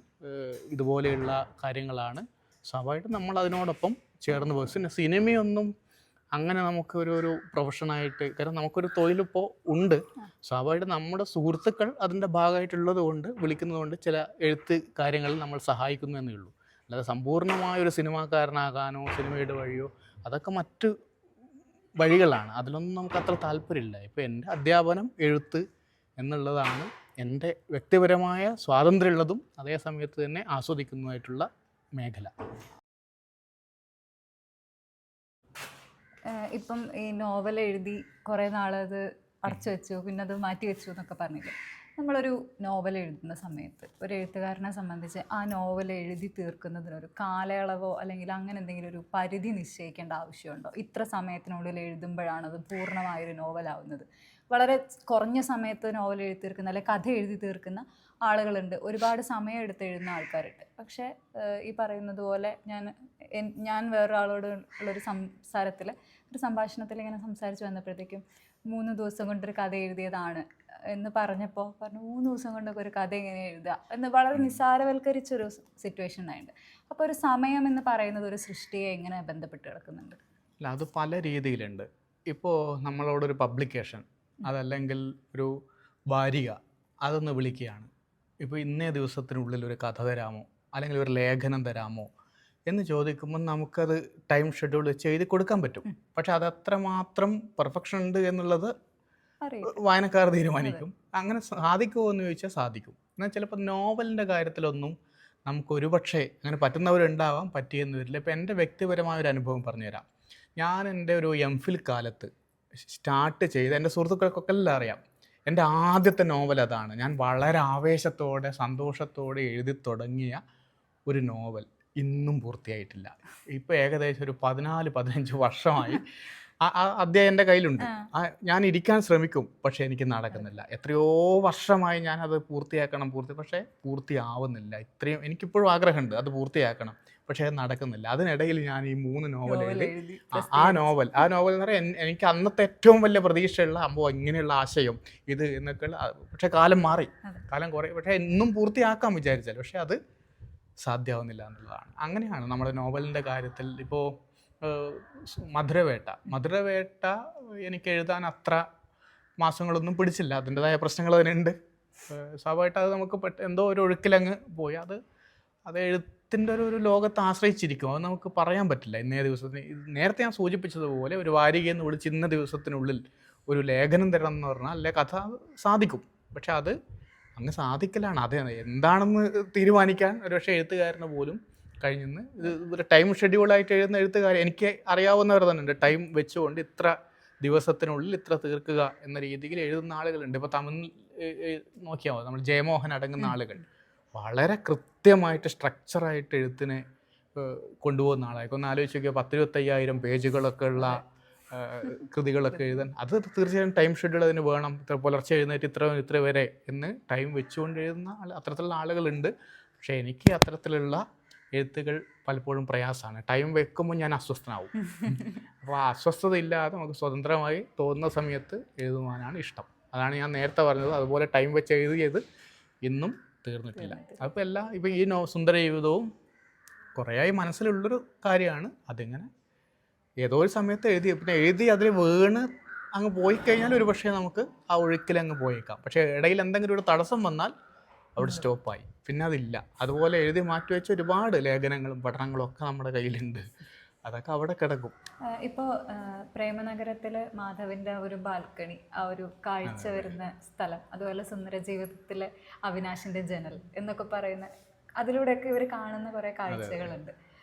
ഇതുപോലെയുള്ള കാര്യങ്ങളാണ്. സ്വാഭാവികമായിട്ടും നമ്മൾ അതിനോടൊപ്പം ചേർന്ന് പോകും. പിന്നെ സിനിമയൊന്നും അങ്ങനെ നമുക്ക് ഒരു പ്രൊഫഷനായിട്ട്, കാരണം നമുക്കൊരു തൊഴിലിപ്പോൾ ഉണ്ട്. സ്വാഭാവികമായിട്ടും നമ്മുടെ സുഹൃത്തുക്കൾ അതിൻ്റെ ഭാഗമായിട്ടുള്ളത് കൊണ്ട് വിളിക്കുന്നത് കൊണ്ട് ചില എഴുത്ത് കാര്യങ്ങളിൽ നമ്മൾ സഹായിക്കുന്നു എന്നേ ഉള്ളൂ. അല്ലാതെ സമ്പൂർണ്ണമായൊരു സിനിമാക്കാരനാകാനോ സിനിമയുടെ വഴിയോ അതൊക്കെ മറ്റ് വഴികളാണ്. അതിലൊന്നും നമുക്ക് അത്ര താല്പര്യമില്ല. ഇപ്പോൾ എൻ്റെ അധ്യാപനം, എഴുത്ത് എന്നുള്ളതാണ് എൻ്റെ വ്യക്തിപരമായ സ്വാതന്ത്ര്യമുള്ളതും അതേ സമയത്ത് തന്നെ ആസ്വദിക്കുന്നതായിട്ടുള്ള മേഖല. ഇപ്പം ഈ നോവൽ എഴുതി കുറേ നാളത് അടച്ചു വെച്ചു, പിന്നെ അത് മാറ്റി വെച്ചു എന്നൊക്കെ പറഞ്ഞില്ലേ. നമ്മളൊരു നോവൽ എഴുതുന്ന സമയത്ത് ഒരു എഴുത്തുകാരനെ സംബന്ധിച്ച് ആ നോവൽ എഴുതി തീർക്കുന്നതിനൊരു കാലയളവോ അല്ലെങ്കിൽ അങ്ങനെ എന്തെങ്കിലും ഒരു പരിധി നിശ്ചയിക്കേണ്ട ആവശ്യമുണ്ടോ? ഇത്ര സമയത്തിനുള്ളിൽ എഴുതുമ്പോഴാണ് അത് പൂർണ്ണമായൊരു നോവലാവുന്നത്. വളരെ കുറഞ്ഞ സമയത്ത് നോവൽ എഴുതി തീർക്കുന്ന അല്ലെങ്കിൽ കഥ എഴുതി തീർക്കുന്ന ആളുകളുണ്ട്, ഒരുപാട് സമയം എടുത്ത് എഴുതുന്ന ആൾക്കാരുണ്ട്. പക്ഷേ ഈ പറയുന്നത് പോലെ ഞാൻ വേറൊരാളോട് ഉള്ളൊരു ഒരു സംഭാഷണത്തിൽ ഇങ്ങനെ സംസാരിച്ച് വന്നപ്പോഴത്തേക്കും 3 ദിവസം കൊണ്ടൊരു കഥ എഴുതിയതാണ് എന്ന് പറഞ്ഞപ്പോൾ പറഞ്ഞു 3 ദിവസം കൊണ്ടൊക്കെ ഒരു കഥ എങ്ങനെ എഴുതുക എന്ന് വളരെ നിസ്സാരവൽക്കരിച്ചൊരു സിറ്റുവേഷൻ ആയിട്ടുണ്ട്. അപ്പോൾ ഒരു സമയം എന്ന് പറയുന്നത് ഒരു സൃഷ്ടിയെ എങ്ങനെ ബന്ധപ്പെട്ട് കിടക്കുന്നുണ്ട്? അല്ല, അത് പല രീതിയിലുണ്ട്. ഇപ്പോൾ നമ്മളോടൊരു പബ്ലിക്കേഷൻ അതല്ലെങ്കിൽ ഒരു വാരിക അതൊന്ന് വിളിക്കുകയാണ്. ഇപ്പോൾ ഇന്നേ ദിവസത്തിനുള്ളിൽ ഒരു കഥ തരാമോ അല്ലെങ്കിൽ ഒരു ലേഖനം തരാമോ എന്ന് ചോദിക്കുമ്പോൾ നമുക്കത് ടൈം ഷെഡ്യൂൾ ചെയ്ത് കൊടുക്കാൻ പറ്റും. പക്ഷെ അത് അത്രമാത്രം പെർഫെക്ഷൻ ഉണ്ട് എന്നുള്ളത് വായനക്കാർ തീരുമാനിക്കും. അങ്ങനെ സാധിക്കുമോ എന്ന് ചോദിച്ചാൽ സാധിക്കും. എന്നാൽ ചിലപ്പോൾ നോവലിൻ്റെ കാര്യത്തിലൊന്നും നമുക്ക് ഒരുപക്ഷെ അങ്ങനെ പറ്റുന്നവരുണ്ടാവാം, പറ്റിയെന്ന് വരില്ല. ഇപ്പോൾ എൻ്റെ വ്യക്തിപരമായൊരു അനുഭവം പറഞ്ഞുതരാം. ഞാൻ എൻ്റെ ഒരു MPhil കാലത്ത് സ്റ്റാർട്ട് ചെയ്ത്, എൻ്റെ സുഹൃത്തുക്കൾക്കൊക്കെ എല്ലാം അറിയാം, എൻ്റെ ആദ്യത്തെ നോവൽ അതാണ്. ഞാൻ വളരെ ആവേശത്തോടെ സന്തോഷത്തോടെ എഴുതി തുടങ്ങിയ ഒരു നോവൽ ഇന്നും പൂർത്തിയായിട്ടില്ല. ഇപ്പോൾ ഏകദേശം ഒരു 14-15 വർഷമായി അധ്യായം എൻ്റെ കയ്യിലുണ്ട്. ഞാൻ ഇരിക്കാൻ ശ്രമിക്കും, പക്ഷേ എനിക്ക് നടക്കുന്നില്ല. എത്രയോ വർഷമായി ഞാനത് പൂർത്തിയാക്കണം പക്ഷേ പൂർത്തിയാവുന്നില്ല. ഇത്രയും എനിക്കിപ്പോഴും ആഗ്രഹമുണ്ട് അത് പൂർത്തിയാക്കണം, പക്ഷേ അത് നടക്കുന്നില്ല. അതിനിടയിൽ ഞാൻ ഈ 3 നോവൽ എഴുതി. ആ നോവൽ എന്ന് പറയാൻ എനിക്ക് അന്നത്തെ ഏറ്റവും വലിയ പ്രതീക്ഷയുള്ള ഇങ്ങനെയുള്ള ആശയം ഇത് എന്നൊക്കെ. പക്ഷേ കാലം മാറി, കാലം കുറേ, പക്ഷേ എന്നും പൂർത്തിയാക്കാൻ വിചാരിച്ചാൽ പക്ഷേ അത് സാധ്യമാവുന്നില്ല എന്നുള്ളതാണ്. അങ്ങനെയാണ് നമ്മുടെ നോവലിൻ്റെ കാര്യത്തിൽ. ഇപ്പോൾ മധുരവേട്ട എനിക്ക് എഴുതാൻ അത്ര മാസങ്ങളൊന്നും പിടിച്ചില്ല. അതിൻ്റെതായ പ്രശ്നങ്ങൾ അതിനുണ്ട്. സ്വാഭാവികമായിട്ട് അത് നമുക്ക് എന്തോ ഒരു ഒഴുക്കിലങ്ങ് പോയി. അത് എഴുത്തിൻ്റെ ഒരു ലോകത്തെ ആശ്രയിച്ചിരിക്കും. അത് നമുക്ക് പറയാൻ പറ്റില്ല ഇന്നേ ദിവസത്തിന്. നേരത്തെ ഞാൻ സൂചിപ്പിച്ചതുപോലെ ഒരു വാരികയെന്ന് വിളിച്ച് ഇന്ന ദിവസത്തിനുള്ളിൽ ഒരു ലേഖനം തരണം എന്ന് പറഞ്ഞാൽ അല്ലെ കഥ സാധിക്കും. പക്ഷെ അത് അങ്ങ് സാധിക്കലാണ്. അത് എന്താണെന്ന് തീരുമാനിക്കാൻ ഒരുപക്ഷെ എഴുത്തുകാരന് പോലും കഴിഞ്ഞെന്ന്. ഇത് ടൈം ഷെഡ്യൂളായിട്ട് എഴുതുന്ന എഴുത്തുകാർ എനിക്ക് അറിയാവുന്നവർ തന്നെ ഉണ്ട്. ടൈം വെച്ചുകൊണ്ട് ഇത്ര ദിവസത്തിനുള്ളിൽ ഇത്ര തീർക്കുക എന്ന രീതിയിൽ എഴുതുന്ന ആളുകളുണ്ട്. ഇപ്പോൾ തമിഴ് നോക്കിയാൽ മതി, നമ്മൾ ജയമോഹൻ അടങ്ങുന്ന ആളുകൾ വളരെ കൃത്യമായിട്ട് സ്ട്രക്ചറായിട്ട് എഴുത്തിനെ കൊണ്ടുപോകുന്ന ആളായിരിക്കും. ഒന്ന് ആലോചിച്ച് നോക്കിയാൽ 10-25,000 പേജുകളൊക്കെ ഉള്ള കൃതികളൊക്കെ എഴുതാൻ അത് തീർച്ചയായും ടൈം ഷെഡ്യൂൾ അതിന് വേണം. പുലർച്ചെ എഴുന്നേറ്റ് ഇത്ര വരെ എന്ന് ടൈം വെച്ചുകൊണ്ട് എഴുതുന്ന അത്തരത്തിലുള്ള ആളുകളുണ്ട്. പക്ഷേ എനിക്ക് അത്തരത്തിലുള്ള എഴുത്തുകൾ പലപ്പോഴും പ്രയാസമാണ്. ടൈം വെക്കുമ്പോൾ ഞാൻ അസ്വസ്ഥനാവും. അപ്പോൾ ആ അസ്വസ്ഥത ഇല്ലാതെ നമുക്ക് സ്വതന്ത്രമായി തോന്നുന്ന സമയത്ത് എഴുതുവാനാണ് ഇഷ്ടം. അതാണ് ഞാൻ നേരത്തെ പറഞ്ഞത്. അതുപോലെ ടൈം വെച്ച് എഴുതിയത് ഇന്നും തീർന്നിട്ടില്ല. അപ്പോൾ ഇപ്പം ഈ സുന്ദര ജീവിതവും കുറേയായി മനസ്സിലുള്ളൊരു കാര്യമാണ്. അതിങ്ങനെ ഏതോ ഒരു സമയത്ത് എഴുതി അതിൽ വീണ് അങ്ങ് പോയി കഴിഞ്ഞാൽ ഒരു പക്ഷേ നമുക്ക് ആ ഒഴുക്കിലങ്ങ് പോയേക്കാം. പക്ഷേ ഇടയിൽ എന്തെങ്കിലും ഒരു തടസ്സം വന്നാൽ അവിടെ സ്റ്റോപ്പായി, പിന്നെ അതില്ല. അതുപോലെ എഴുതി മാറ്റി വെച്ച ഒരുപാട് ലേഖനങ്ങളും പഠനങ്ങളും ഒക്കെ നമ്മുടെ കയ്യിലുണ്ട്. അതൊക്കെ അവിടെ കിടക്കും. ഇപ്പോൾ പ്രേമനഗരത്തിൽ മാധവിൻ്റെ ഒരു ബാൽക്കണി, ആ ഒരു കാഴ്ച വരുന്ന സ്ഥലം, അതുപോലെ സുന്ദര ജീവിതത്തിലെ അവിനാശിൻ്റെ ജനൽ എന്നൊക്കെ പറയുന്ന അതിലൂടെയൊക്കെ ഇവർ കാണുന്ന കുറേ കാഴ്ചകളുണ്ട്.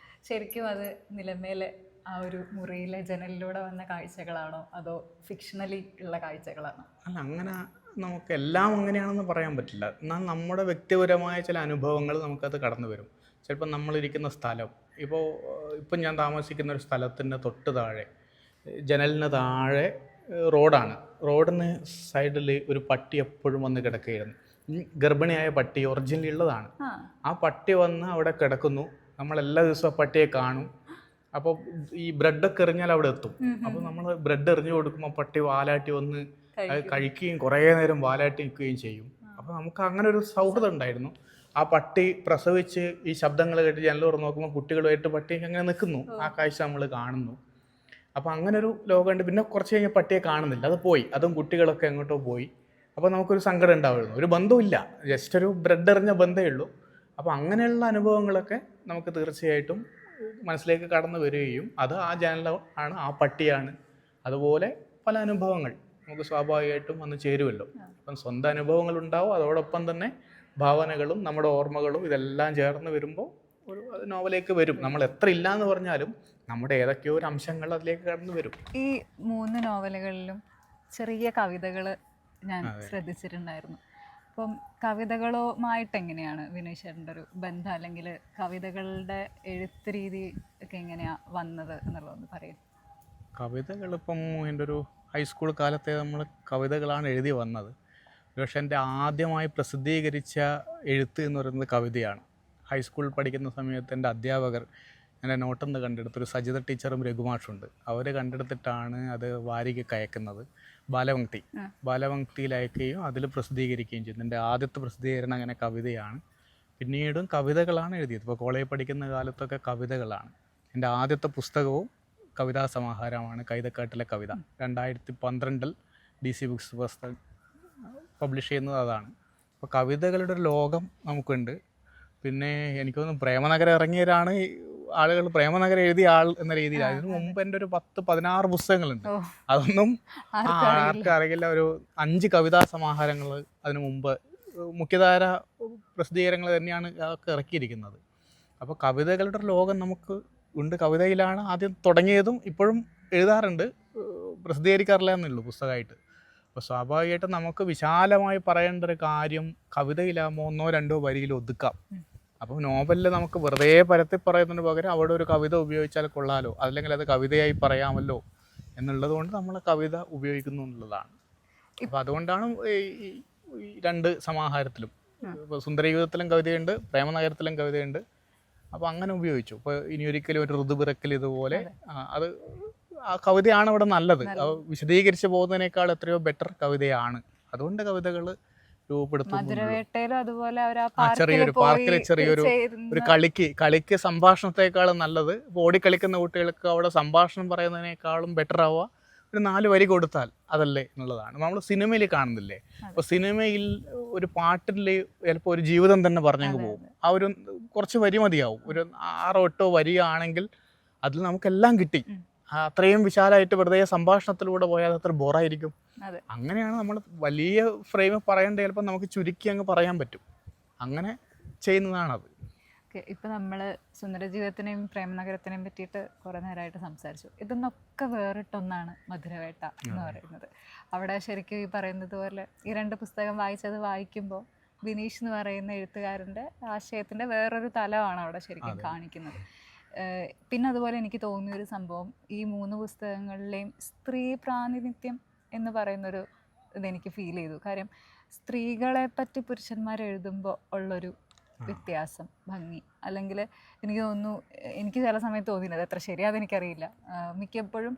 ശരിക്കും അത് നിലമേലെ ആ ഒരു മുറിയിലെ ജനലിലൂടെ വന്ന കാഴ്ചകളാണോ അതോ ഫിക്ഷണലി ഉള്ള കാഴ്ചകളാണോ? അല്ല, അങ്ങനെ നമുക്ക് എല്ലാം അങ്ങനെയാണെന്ന് പറയാൻ പറ്റില്ല. എന്നാൽ നമ്മുടെ വ്യക്തിപരമായ ചില അനുഭവങ്ങൾ നമുക്കത് കടന്നു വരും. ചിലപ്പോൾ നമ്മളിരിക്കുന്ന സ്ഥലം, ഇപ്പം ഞാൻ താമസിക്കുന്ന ഒരു സ്ഥലത്തിൻ്റെ തൊട്ട് താഴെ ജനലിന് താഴെ റോഡാണ്. റോഡിന് സൈഡിൽ ഒരു പട്ടി എപ്പോഴും വന്ന് കിടക്കുകയായിരുന്നു. ഗർഭിണിയായ പട്ടി, ഒറിജിനലി ഉള്ളതാണ്. ആ പട്ടി വന്ന് അവിടെ കിടക്കുന്നു. നമ്മളെല്ലാ ദിവസവും ആ പട്ടിയെ കാണും. അപ്പോൾ ഈ ബ്രെഡൊക്കെ എറിഞ്ഞാൽ അവിടെ എത്തും. അപ്പോൾ നമ്മൾ ബ്രെഡ് എറിഞ്ഞു കൊടുക്കുമ്പോൾ പട്ടി വാലാട്ടി വന്ന് കഴിക്കുകയും കുറേ നേരം വാലാട്ടി നിൽക്കുകയും ചെയ്യും. അപ്പോൾ അപ്പോൾ നമുക്ക് അങ്ങനെ ഒരു സൗഹൃദം ഉണ്ടായിരുന്നു. ആ പട്ടി പ്രസവിച്ച് ഈ ശബ്ദങ്ങൾ കേട്ട് ജനൽ തുറന്ന് നോക്കുമ്പോൾ കുട്ടികളുമായിട്ട് പട്ടി അങ്ങനെ നിൽക്കുന്നു, ആ കാഴ്ച നമ്മൾ കാണുന്നു. അപ്പോൾ അങ്ങനെ ഒരു ലോകമുണ്ട്. പിന്നെ കുറച്ച് കഴിഞ്ഞാൽ പട്ടിയെ കാണുന്നില്ല, അത് പോയി, അതും കുട്ടികളൊക്കെ എങ്ങോട്ടോ പോയി. അപ്പോൾ നമുക്കൊരു സങ്കടം ഉണ്ടാവുന്നു, ഒരു ബന്ധമില്ല, ജസ്റ്റ് ഒരു ബ്രെഡ് എറിഞ്ഞ ബന്ധമേ ഉള്ളൂ. അപ്പോൾ അങ്ങനെയുള്ള അനുഭവങ്ങളൊക്കെ നമുക്ക് തീർച്ചയായിട്ടും മനസ്സിലേക്ക് കടന്നു വരികയും അത് ആ ജനൽ ആണ്, ആ പട്ടിയാണ്. അതുപോലെ പല അനുഭവങ്ങൾ നമുക്ക് സ്വാഭാവികമായിട്ടും വന്ന് ചേരുമല്ലോ. അപ്പം സ്വന്തം അനുഭവങ്ങൾ ഉണ്ടാവും, അതോടൊപ്പം തന്നെ ഭാവനകളും നമ്മുടെ ഓർമ്മകളും ഇതെല്ലാം ചേർന്ന് വരുമ്പോൾ ഒരു നോവലേക്ക് വരും. നമ്മൾ എത്ര ഇല്ല എന്ന് പറഞ്ഞാലും നമ്മുടെ ഏതൊക്കെയോ ഒരു അംശങ്ങൾ അതിലേക്ക് കടന്നു വരും. ഈ 3 നോവലുകളിലും ചെറിയ കവിതകൾ ഞാൻ ശ്രദ്ധിച്ചിട്ടുണ്ടായിരുന്നു. അപ്പം കവിതകളുമായിട്ട് എങ്ങനെയാണ് വിനീഷ് ചേട്ടൻ്റെ ഒരു ബന്ധം, അല്ലെങ്കിൽ കവിതകളുടെ എഴുത്ത് രീതി ഒക്കെ എങ്ങനെയാണ് വന്നത് എന്നുള്ളതൊന്ന് പറയും. കവിതകളിപ്പം എൻ്റെ ഒരു ഹൈസ്കൂൾ കാലത്തെ നമ്മൾ കവിതകളാണ് എഴുതി വന്നത്. പക്ഷേ എൻ്റെ ആദ്യമായി പ്രസിദ്ധീകരിച്ച എഴുത്ത് എന്ന് പറയുന്നത് കവിതയാണ്. ഹൈസ്കൂളിൽ പഠിക്കുന്ന സമയത്ത് എൻ്റെ അധ്യാപകർ എൻ്റെ നോട്ടെന്ന് കണ്ടെടുത്തൊരു സജിത ടീച്ചറും രഘുമാഷുണ്ട്, അവർ കണ്ടെടുത്തിട്ടാണ് അത് വാരികയ്ക്ക് അയക്കുന്നത്. ബാലവങ്ക്തിയിൽ അയക്കുകയും അതിൽ പ്രസിദ്ധീകരിക്കുകയും ചെയ്തു. എൻ്റെ ആദ്യത്തെ പ്രസിദ്ധീകരണം അങ്ങനെ കവിതയാണ്. പിന്നീടും കവിതകളാണ് എഴുതിയത്. ഇപ്പോൾ കോളേജിൽ പഠിക്കുന്ന കാലത്തൊക്കെ കവിതകളാണ്. എൻ്റെ ആദ്യത്തെ പുസ്തകവും കവിതാ സമാഹാരമാണ് കൈതക്കാട്ടിലെ കവിത. 2012 DC ബുക്സ് പുസ്തകം പബ്ലിഷ് ചെയ്യുന്നത് അതാണ്. അപ്പോൾ കവിതകളുടെ ഒരു ലോകം നമുക്കുണ്ട്. പിന്നെ എനിക്ക് തോന്നുന്നു പ്രേമനഗരം ഇറങ്ങിയവരാണ് ആളുകൾ പ്രേമനഗരം എഴുതിയ ആൾ എന്ന രീതിയിൽ. അതിന് മുമ്പ് എൻ്റെ ഒരു 10-16 പുസ്തകങ്ങളുണ്ട്. അതൊന്നും ആർക്കും അറിയില്ല. ഒരു 5 കവിതാ സമാഹാരങ്ങൾ അതിനു മുമ്പ് മുഖ്യധാര പ്രസിദ്ധീകരണങ്ങൾ തന്നെയാണ് അതൊക്കെ ഇറക്കിയിരിക്കുന്നത്. അപ്പോൾ കവിതകളുടെ ലോകം നമുക്ക് ഉണ്ട്. കവിതയിലാണ് ആദ്യം തുടങ്ങിയതും, ഇപ്പോഴും എഴുതാറുണ്ട്, പ്രസിദ്ധീകരിക്കാറില്ല എന്നുള്ളൂ പുസ്തകമായിട്ട്. അപ്പോൾ സ്വാഭാവികമായിട്ടും നമുക്ക് വിശാലമായി പറയേണ്ട ഒരു കാര്യം കവിതയിലാകുമ്പോൾ 1-2 വരിയിൽ ഒതുക്കാം. അപ്പോൾ നോവലിൽ നമുക്ക് വെറുതെ പരത്തി പറയുന്നതിന് പകരം അവിടെ ഒരു കവിത ഉപയോഗിച്ചാൽ കൊള്ളാലോ, അല്ലെങ്കിൽ അത് കവിതയായി പറയാമല്ലോ എന്നുള്ളത് കൊണ്ട് നമ്മൾ കവിത ഉപയോഗിക്കുന്നു എന്നുള്ളതാണ്. അപ്പോൾ അതുകൊണ്ടാണ് ഈ 2 സമാഹാരത്തിലും, ഇപ്പോൾ സുന്ദരയുഗത്തിലും കവിതയുണ്ട്, പ്രേമനഗരത്തിലും കവിതയുണ്ട്. അപ്പോൾ അങ്ങനെ ഉപയോഗിച്ചു. ഇപ്പോൾ ഇനി ഒരിക്കലും ഒരു ഋതുപിറക്കൽ ഇതുപോലെ അത് ആ കവിതയാണ് ഇവിടെ നല്ലത്. വിശദീകരിച്ച് പോകുന്നതിനേക്കാൾ എത്രയോ ബെറ്റർ കവിതയാണ്. അതുകൊണ്ട് കവിതകൾ രൂപപ്പെടുത്തുന്നു. ചെറിയൊരു പാർക്കിൽ ചെറിയൊരു ഒരു കളിക്ക് സംഭാഷണത്തെക്കാളും നല്ലത്. ഓടിക്കളിക്കുന്ന കുട്ടികൾക്ക് അവിടെ സംഭാഷണം പറയുന്നതിനേക്കാളും ബെറ്റർ ആവുക ഒരു 4 വരി കൊടുത്താൽ അതല്ലേ എന്നുള്ളതാണ്. നമ്മൾ സിനിമയിൽ കാണുന്നില്ലേ, അപ്പോൾ സിനിമയിൽ ഒരു പാട്ടിൽ ചിലപ്പോൾ ഒരു ജീവിതം തന്നെ പറഞ്ഞങ്ങ് പോകും. ആ ഒരു കുറച്ച് വരി മതിയാവും. ഒരു 6-8 വരിയാണെങ്കിൽ അതിൽ നമുക്കെല്ലാം കിട്ടി. അത്രയും വിശാലമായിട്ട് വെറുതെ സംഭാഷണത്തിലൂടെ പോയാൽ അത്ര ബോറായിരിക്കും. അങ്ങനെയാണ് നമ്മൾ വലിയ ഫ്രെയിം പറയേണ്ട, ചിലപ്പോൾ നമുക്ക് ചുരുക്കി അങ്ങ് പറയാൻ പറ്റും. അങ്ങനെ ചെയ്യുന്നതാണത്. ഇപ്പം നമ്മൾ സുന്ദരജീവിതത്തിനെയും പ്രേമനഗരത്തിനെയും പറ്റിയിട്ട് കുറേ നേരമായിട്ട് സംസാരിച്ചു. ഇതൊന്നൊക്കെ വേറിട്ടൊന്നാണ് മധുരവേട്ട എന്ന് പറയുന്നത്. അവിടെ ശരിക്കും ഈ പറയുന്നത് പോലെ ഈ 2 പുസ്തകം വായിക്കുമ്പോൾ വിനീഷ് എന്ന് പറയുന്ന എഴുത്തുകാരൻ്റെ ആശയത്തിൻ്റെ വേറൊരു തലമാണ് അവിടെ ശരിക്കും കാണിക്കുന്നത്. പിന്നെ അതുപോലെ എനിക്ക് തോന്നിയൊരു സംഭവം, ഈ 3 പുസ്തകങ്ങളിലെയും സ്ത്രീ പ്രാതിനിധ്യം എന്ന് പറയുന്നൊരു ഇതെനിക്ക് ഫീൽ ചെയ്തു. കാര്യം സ്ത്രീകളെ പറ്റി പുരുഷന്മാർ എഴുതുമ്പോൾ ഉള്ളൊരു വ്യത്യാസം, ഭംഗി, അല്ലെങ്കിൽ എനിക്ക് തോന്നുന്നു, എനിക്ക് ചില സമയത്ത് തോന്നിയില്ല, അത് എത്ര ശരിയാതെന്ന് എനിക്കറിയില്ല, മിക്കപ്പോഴും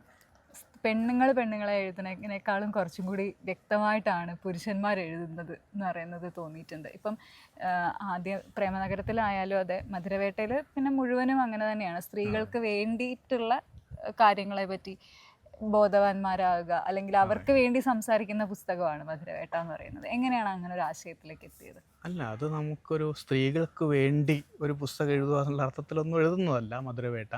പെണ്ണുങ്ങളെ എഴുതുന്നതിനേക്കാളും കുറച്ചും കൂടി വ്യക്തമായിട്ടാണ് പുരുഷന്മാർ എഴുതുന്നത് എന്ന് പറയുന്നത് തോന്നിയിട്ടുണ്ട്. ഇപ്പം ആദ്യം പ്രേമനഗരത്തിലായാലും അതെ, മധുരവേട്ടയിൽ പിന്നെ മുഴുവനും അങ്ങനെ തന്നെയാണ്. സ്ത്രീകൾക്ക് വേണ്ടിയിട്ടുള്ള കാര്യങ്ങളെ പറ്റി ബോധവാന്മാരാകുക, അല്ലെങ്കിൽ അവർക്ക് വേണ്ടി സംസാരിക്കുന്ന പുസ്തകമാണ് മധുരവേട്ട എന്ന് പറയുന്നത്. എങ്ങനെയാണ് അങ്ങനെ ഒരു ആശയത്തിലേക്ക് എത്തിയത്? അല്ല, അത് നമുക്കൊരു സ്ത്രീകൾക്ക് വേണ്ടി ഒരു പുസ്തകം എഴുതുക എന്നുള്ള അർത്ഥത്തിലൊന്നും എഴുതുന്നതല്ല മധുരവേട്ട.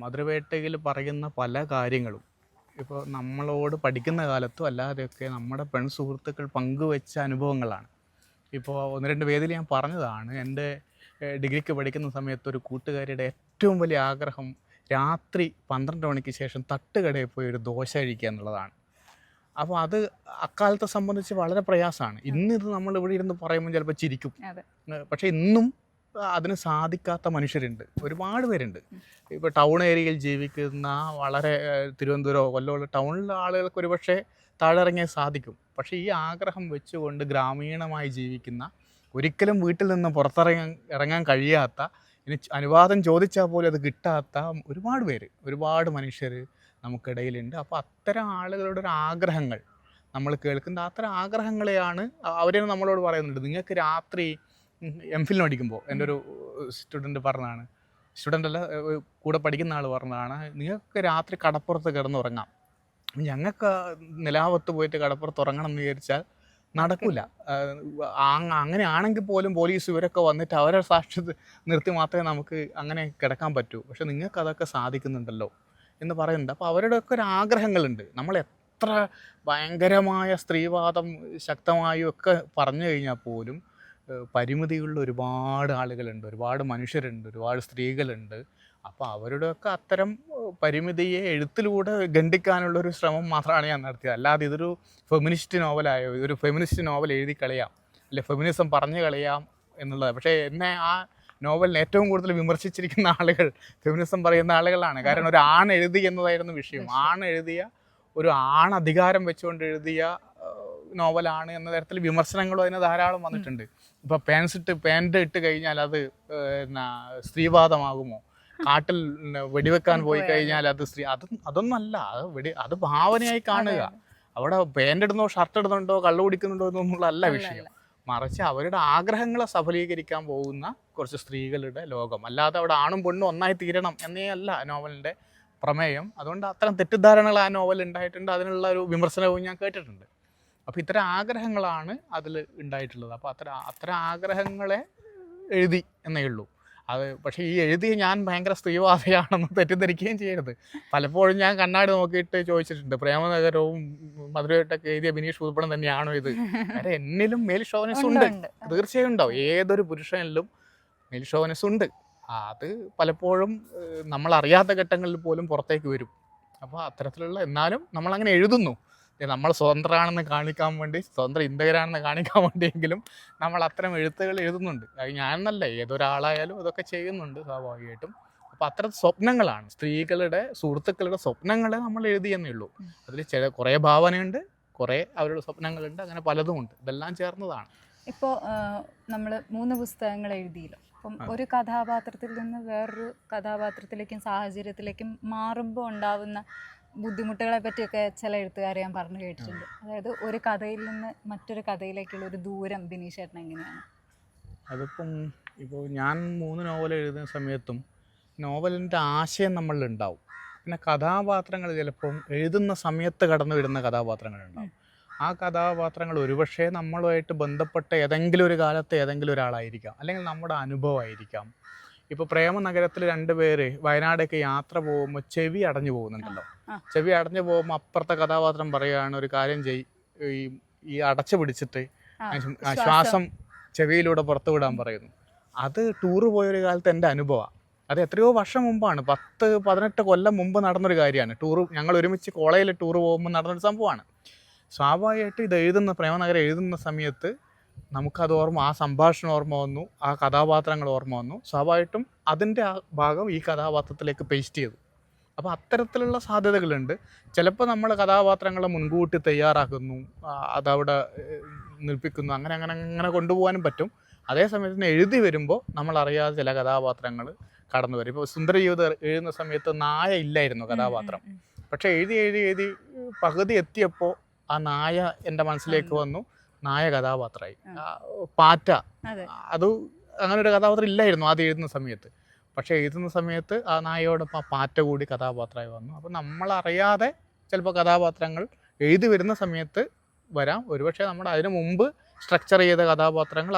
മധുരവേട്ടയിൽ പറയുന്ന പല കാര്യങ്ങളും ഇപ്പോൾ നമ്മളോട് പഠിക്കുന്ന കാലത്തും അല്ലാതെയൊക്കെ നമ്മുടെ സുഹൃത്തുക്കൾ പങ്കുവെച്ച അനുഭവങ്ങളാണ്. ഇപ്പോൾ 1-2 വേദിയിൽ ഞാൻ പറഞ്ഞതാണ്. എൻ്റെ ഡിഗ്രിക്ക് പഠിക്കുന്ന സമയത്ത് ഒരു കൂട്ടുകാരിയുടെ ഏറ്റവും വലിയ ആഗ്രഹം രാത്രി 12 മണിക്ക് ശേഷം തട്ടുകടയിൽ പോയി ഒരു ദോശ കഴിക്കുക എന്നുള്ളതാണ്. അപ്പോൾ അത് അക്കാലത്തെ സംബന്ധിച്ച് വളരെ പ്രയാസമാണ്. ഇന്നിത് നമ്മൾ ഇവിടെ ഇരുന്ന് പറയുമ്പോൾ ചിലപ്പോൾ ചിരിക്കും, പക്ഷേ ഇന്നും അതിന് സാധിക്കാത്ത മനുഷ്യരുണ്ട്, ഒരുപാട് പേരുണ്ട്. ഇപ്പോൾ ടൗൺ ഏരിയയിൽ ജീവിക്കുന്ന വളരെ തിരുവനന്തപുരമോ കൊല്ലമോ ടൗണിലെ ആളുകൾക്ക് ഒരുപക്ഷെ താഴെ ഇറങ്ങിയാൽ സാധിക്കും. പക്ഷേ ഈ ആഗ്രഹം വെച്ചുകൊണ്ട് ഗ്രാമീണമായി ജീവിക്കുന്ന, ഒരിക്കലും വീട്ടിൽ നിന്ന് ഇറങ്ങാൻ കഴിയാത്ത, ഇനി അനുവാദം ചോദിച്ചാൽ പോലും അത് കിട്ടാത്ത ഒരുപാട് പേര്, ഒരുപാട് മനുഷ്യർ നമുക്കിടയിലുണ്ട്. അപ്പോൾ അത്തരം ആളുകളുടെ ഒരു ആഗ്രഹങ്ങൾ നമ്മൾ കേൾക്കുന്ന അത്തരം ആഗ്രഹങ്ങളെയാണ് അവർ നമ്മളോട് പറയുന്നുണ്ട്. നിങ്ങൾക്ക് രാത്രി എംഫിലിന് പഠിക്കുമ്പോൾ എൻ്റെ ഒരു സ്റ്റുഡൻറ്റ് പറഞ്ഞതാണ്, സ്റ്റുഡൻ്റ് അല്ല കൂടെ പഠിക്കുന്ന ആൾ പറഞ്ഞതാണ്, നിങ്ങൾക്ക് രാത്രി കടപ്പുറത്ത് കിടന്നുറങ്ങാം, ഞങ്ങൾക്ക് നിലാവത്ത് പോയിട്ട് കടപ്പുറത്ത് ഉറങ്ങണം എന്ന് വിചാരിച്ചാൽ നടക്കില്ല. അങ്ങനെ ആണെങ്കിൽ പോലും പോലീസ് ഇവരൊക്കെ വന്നിട്ട് അവരെ സാക്ഷ്യത്ത് നിർത്തി മാത്രമേ നമുക്ക് അങ്ങനെ കിടക്കാൻ പറ്റൂ. പക്ഷെ നിങ്ങൾക്ക് അതൊക്കെ സാധിക്കുന്നുണ്ടല്ലോ എന്ന് പറയുന്നുണ്ട്. അപ്പോൾ അവരുടെയൊക്കെ ഒരു ആഗ്രഹങ്ങളുണ്ട്. നമ്മൾ എത്ര ഭയങ്കരമായ സ്ത്രീവാദം ശക്തമായും ഒക്കെ പറഞ്ഞു കഴിഞ്ഞാൽ പോലും പരിമിതികളിൽ ഒരുപാട് ആളുകളുണ്ട്, ഒരുപാട് മനുഷ്യരുണ്ട്, ഒരുപാട് സ്ത്രീകളുണ്ട്. അപ്പോൾ അവരുടെയൊക്കെ അത്തരം പരിമിതിയെ എഴുത്തിലൂടെ ഖണ്ഡിക്കാനുള്ളൊരു ശ്രമം മാത്രമാണ് ഞാൻ നടത്തിയത്. അല്ലാതെ ഇതൊരു ഫെമിനിസ്റ്റ് നോവലായോ ഇതൊരു ഫെമിനിസ്റ്റ് നോവൽ എഴുതി കളയാം, അല്ലെ ഫെമിനിസം പറഞ്ഞു കളയാം എന്നുള്ളത്. പക്ഷേ എന്നെ ആ നോവലിന് ഏറ്റവും കൂടുതൽ വിമർശിച്ചിരിക്കുന്ന ആളുകൾ ഫെമിനിസം പറയുന്ന ആളുകളാണ്. കാരണം ഒരു ആൺ എഴുതി എന്നതായിരുന്നു വിഷയം. ആൺ എഴുതിയ ഒരു അധികാരം വെച്ചുകൊണ്ട് എഴുതിയ നോവലാണ് എന്ന തരത്തിൽ വിമർശനങ്ങളും അതിന് ധാരാളം വന്നിട്ടുണ്ട്. ഇപ്പോൾ പാൻറ് ഇട്ട് കഴിഞ്ഞാൽ അത് സ്ത്രീവാദമാകുമോ, കാട്ടിൽ വെടിവെക്കാൻ പോയി കഴിഞ്ഞാൽ അത് അതൊന്നല്ല, അത് ഭാവനയായി കാണുക. അവിടെ പാൻറ് ഇടുന്നോ ഷർട്ട് ഇടുന്നുണ്ടോ കള്ളു കുടിക്കുന്നുണ്ടോ എന്നുള്ളതല്ല വിഷയം. മറിച്ച് അവരുടെ ആഗ്രഹങ്ങളെ സഫലീകരിക്കാൻ പോകുന്ന കുറച്ച് സ്ത്രീകളുടെ ലോകം. അല്ലാതെ അവിടെ ആണും പെണ്ണും ഒന്നായി തീരണം എന്നേ അല്ല നോവലിൻ്റെ പ്രമേയം. അതുകൊണ്ട് അത്തരം തെറ്റിദ്ധാരണകൾ ആ നോവൽ ഉണ്ടായിട്ടുണ്ട്. അതിനുള്ള ഒരു വിമർശനവും ഞാൻ കേട്ടിട്ടുണ്ട്. അപ്പോൾ ഇത്തരം ആഗ്രഹങ്ങളാണ് അതിൽ ഉണ്ടായിട്ടുള്ളത്. അപ്പോൾ അത്തരം ആഗ്രഹങ്ങളെ എഴുതി എന്നേ ഉള്ളൂ. അത് പക്ഷേ ഈ എഴുതി ഞാൻ ഭയങ്കര സ്ത്രീവാദിയാണെന്ന് തെറ്റിദ്ധരിക്കുകയും ചെയ്യരുത്. പലപ്പോഴും ഞാൻ കണ്ണാടി നോക്കിയിട്ട് ചോദിച്ചിട്ടുണ്ട്, പ്രേമനഗരവും മധുരമായിട്ടൊക്കെ എഴുതിയ ബിനീഷ് പുതുപ്പണം തന്നെയാണോ ഇത്? കാരണം എന്നിലും മെയിൽ ഷോവനിസം ഉണ്ട്, തീർച്ചയായും ഉണ്ടാവും. ഏതൊരു പുരുഷനിലും മെയിൽ ഷോവനിസം ഉണ്ട്. അത് പലപ്പോഴും നമ്മളറിയാത്ത ഘട്ടങ്ങളിൽ പോലും പുറത്തേക്ക് വരും. അപ്പോൾ അത്തരത്തിലുള്ള, എന്നാലും നമ്മളങ്ങനെ എഴുതുന്നു, നമ്മൾ സ്വതന്ത്രമാണെന്ന് കാണിക്കാൻ വേണ്ടി, സ്വതന്ത്ര ഇന്ത്യകരാണെന്ന് കാണിക്കാൻ വേണ്ടിയെങ്കിലും നമ്മൾ അത്തരം എഴുത്തുകൾ എഴുതുന്നുണ്ട്. അത് ഞാനെന്നല്ല, ഏതൊരാളായാലും ഇതൊക്കെ ചെയ്യുന്നുണ്ട് സ്വാഭാവികമായിട്ടും. അപ്പോൾ അത്തരം സ്വപ്നങ്ങളാണ്, സ്ത്രീകളുടെ സുഹൃത്തുക്കളുടെ സ്വപ്നങ്ങളെ നമ്മൾ എഴുതിയെന്നേ ഉള്ളൂ. അതിൽ കുറേ ഭാവനയുണ്ട്, കുറേ അവരുടെ സ്വപ്നങ്ങളുണ്ട്, അങ്ങനെ പലതുമുണ്ട്. ഇതെല്ലാം ചേർന്നതാണ്. ഇപ്പോൾ നമ്മൾ 3 പുസ്തകങ്ങൾ എഴുതിയല്ലോ. അപ്പം ഒരു കഥാപാത്രത്തിൽ നിന്ന് വേറൊരു കഥാപാത്രത്തിലേക്കും സാഹചര്യത്തിലേക്കും മാറുമ്പോൾ ഉണ്ടാവുന്ന ബുദ്ധിമുട്ടുകളെ പറ്റിയൊക്കെ ചില എഴുത്തുകാരെ ഞാൻ പറഞ്ഞു കേട്ടിട്ടുണ്ട്. അതായത് ഒരു കഥയിൽ നിന്ന് മറ്റൊരു കഥയിലേക്കുള്ള ഒരു ദൂരം ബിനീഷ് ചേട്ടൻ എങ്ങനെയാണ്? ഇപ്പോൾ ഞാൻ 3 നോവൽ എഴുതുന്ന സമയത്തും നോവലിൻ്റെ ആശയം നമ്മളിലുണ്ടാവും. പിന്നെ കഥാപാത്രങ്ങൾ ചിലപ്പം എഴുതുന്ന സമയത്ത് കടന്നു വരുന്ന കഥാപാത്രങ്ങളുണ്ടാവും. ആ കഥാപാത്രങ്ങൾ ഒരുപക്ഷെ നമ്മളുമായിട്ട് ബന്ധപ്പെട്ട ഏതെങ്കിലും ഒരു കാലത്തെ ഏതെങ്കിലും ഒരാളായിരിക്കാം, അല്ലെങ്കിൽ നമ്മുടെ അനുഭവമായിരിക്കാം. ഇപ്പോൾ പ്രേമനഗരത്തിൽ 2 പേര് വയനാടൊക്കെ യാത്ര പോകുമ്പോൾ ചെവി അടഞ്ഞു പോകുന്നുണ്ടല്ലോ. ചെവി അടഞ്ഞു പോകുമ്പോൾ അപ്പുറത്തെ കഥാപാത്രം പറയുകയാണ്, ഒരു കാര്യം ഈ അടച്ചു പിടിച്ചിട്ട് ശ്വാസം ചെവിയിലൂടെ പുറത്തു വിടാൻ പറയുന്നു. അത് ടൂറ് പോയൊരു കാലത്ത് എൻ്റെ അനുഭവമാണ്. അത് എത്രയോ വർഷം മുമ്പാണ്, 10-18 കൊല്ലം മുമ്പ് നടന്നൊരു കാര്യമാണ്. ഞങ്ങൾ ഒരുമിച്ച് കോളേജിൽ ടൂറ് പോകുമ്പോൾ നടന്നൊരു സംഭവമാണ്. സ്വാഭാവികമായിട്ട് ഇത് പ്രേമനഗരം എഴുതുന്ന സമയത്ത് നമുക്കത് ഓർമ്മ, ആ സംഭാഷണം ഓർമ്മ വന്നു, ആ കഥാപാത്രങ്ങൾ ഓർമ്മ വന്നു. സ്വാഭാവികമായിട്ടും അതിൻ്റെ ആ ഭാഗം ഈ കഥാപാത്രത്തിലേക്ക് പേസ്റ്റ് ചെയ്തു. അപ്പോൾ അത്തരത്തിലുള്ള സാധ്യതകളുണ്ട്. ചിലപ്പോൾ നമ്മൾ കഥാപാത്രങ്ങളെ മുൻകൂട്ടി തയ്യാറാക്കുന്നു, അതവിടെ നിൽപ്പിക്കുന്നു, അങ്ങനെ കൊണ്ടുപോകാനും പറ്റും. അതേസമയത്ത് എഴുതി വരുമ്പോൾ നമ്മളറിയാതെ ചില കഥാപാത്രങ്ങൾ കടന്നു വരും. ഇപ്പോൾ സുന്ദര ജീവിതം എഴുതുന്ന സമയത്ത് നായ ഇല്ലായിരുന്നു കഥാപാത്രം. പക്ഷേ എഴുതി പകുതി എത്തിയപ്പോൾ ആ നായ എൻ്റെ മനസ്സിലേക്ക് വന്നു, നായ കഥാപാത്രമായി. പാറ്റ, അത് അങ്ങനെ ഒരു കഥാപാത്രം ഇല്ലായിരുന്നു ആദ്യം എഴുതുന്ന സമയത്ത്. പക്ഷേ എഴുതുന്ന സമയത്ത് ആ നായയോടൊപ്പം ആ പാറ്റ കൂടി കഥാപാത്രമായി വന്നു. അപ്പോൾ നമ്മളറിയാതെ ചിലപ്പോൾ കഥാപാത്രങ്ങൾ എഴുതി വരുന്ന സമയത്ത് വരാം. ഒരുപക്ഷെ നമ്മുടെ അതിനു മുമ്പ് സ്ട്രക്ചർ ചെയ്ത കഥാപാത്രങ്ങൾ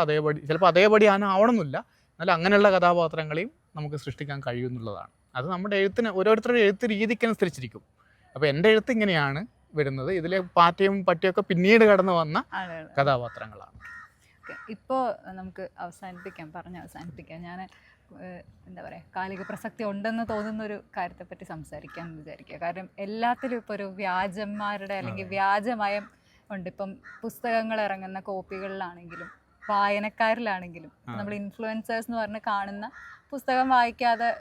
ചിലപ്പോൾ അതേപടി ആവണമെന്നില്ല, എന്നാലും അങ്ങനെയുള്ള കഥാപാത്രങ്ങളെയും നമുക്ക് സൃഷ്ടിക്കാൻ കഴിയുമെന്നുള്ളതാണ്. അത് നമ്മുടെ ഓരോരുത്തരുടെ എഴുത്ത് രീതിക്കനുസരിച്ചിരിക്കും. അപ്പോൾ എൻ്റെ എഴുത്ത് ഇങ്ങനെയാണ് വരുന്നത്. ഇതിലെ പാറ്റയും പട്ടിയൊക്കെ പിന്നീട് കടന്നു വന്ന കഥാപാത്രങ്ങളാണ്. ഇപ്പോൾ നമുക്ക് പറഞ്ഞ് അവസാനിപ്പിക്കാം. ഞാൻ എന്താ പറയുക, കാലിക പ്രസക്തി ഉണ്ടെന്ന് തോന്നുന്നൊരു കാര്യത്തെപ്പറ്റി സംസാരിക്കാമെന്ന് വിചാരിക്കുക. കാരണം എല്ലാത്തിലും ഇപ്പോൾ ഒരു വ്യാജന്മാരുടെ അല്ലെങ്കിൽ വ്യാജമയം ഉണ്ട്. ഇപ്പം പുസ്തകങ്ങൾ ഇറങ്ങുന്ന കോപ്പികളിലാണെങ്കിലും വായനക്കാരിലാണെങ്കിലും നമ്മൾ ഇൻഫ്ലുവൻസേഴ്സ് എന്ന് പറഞ്ഞ് കാണുന്ന പുസ്തകം വായിക്കാതെ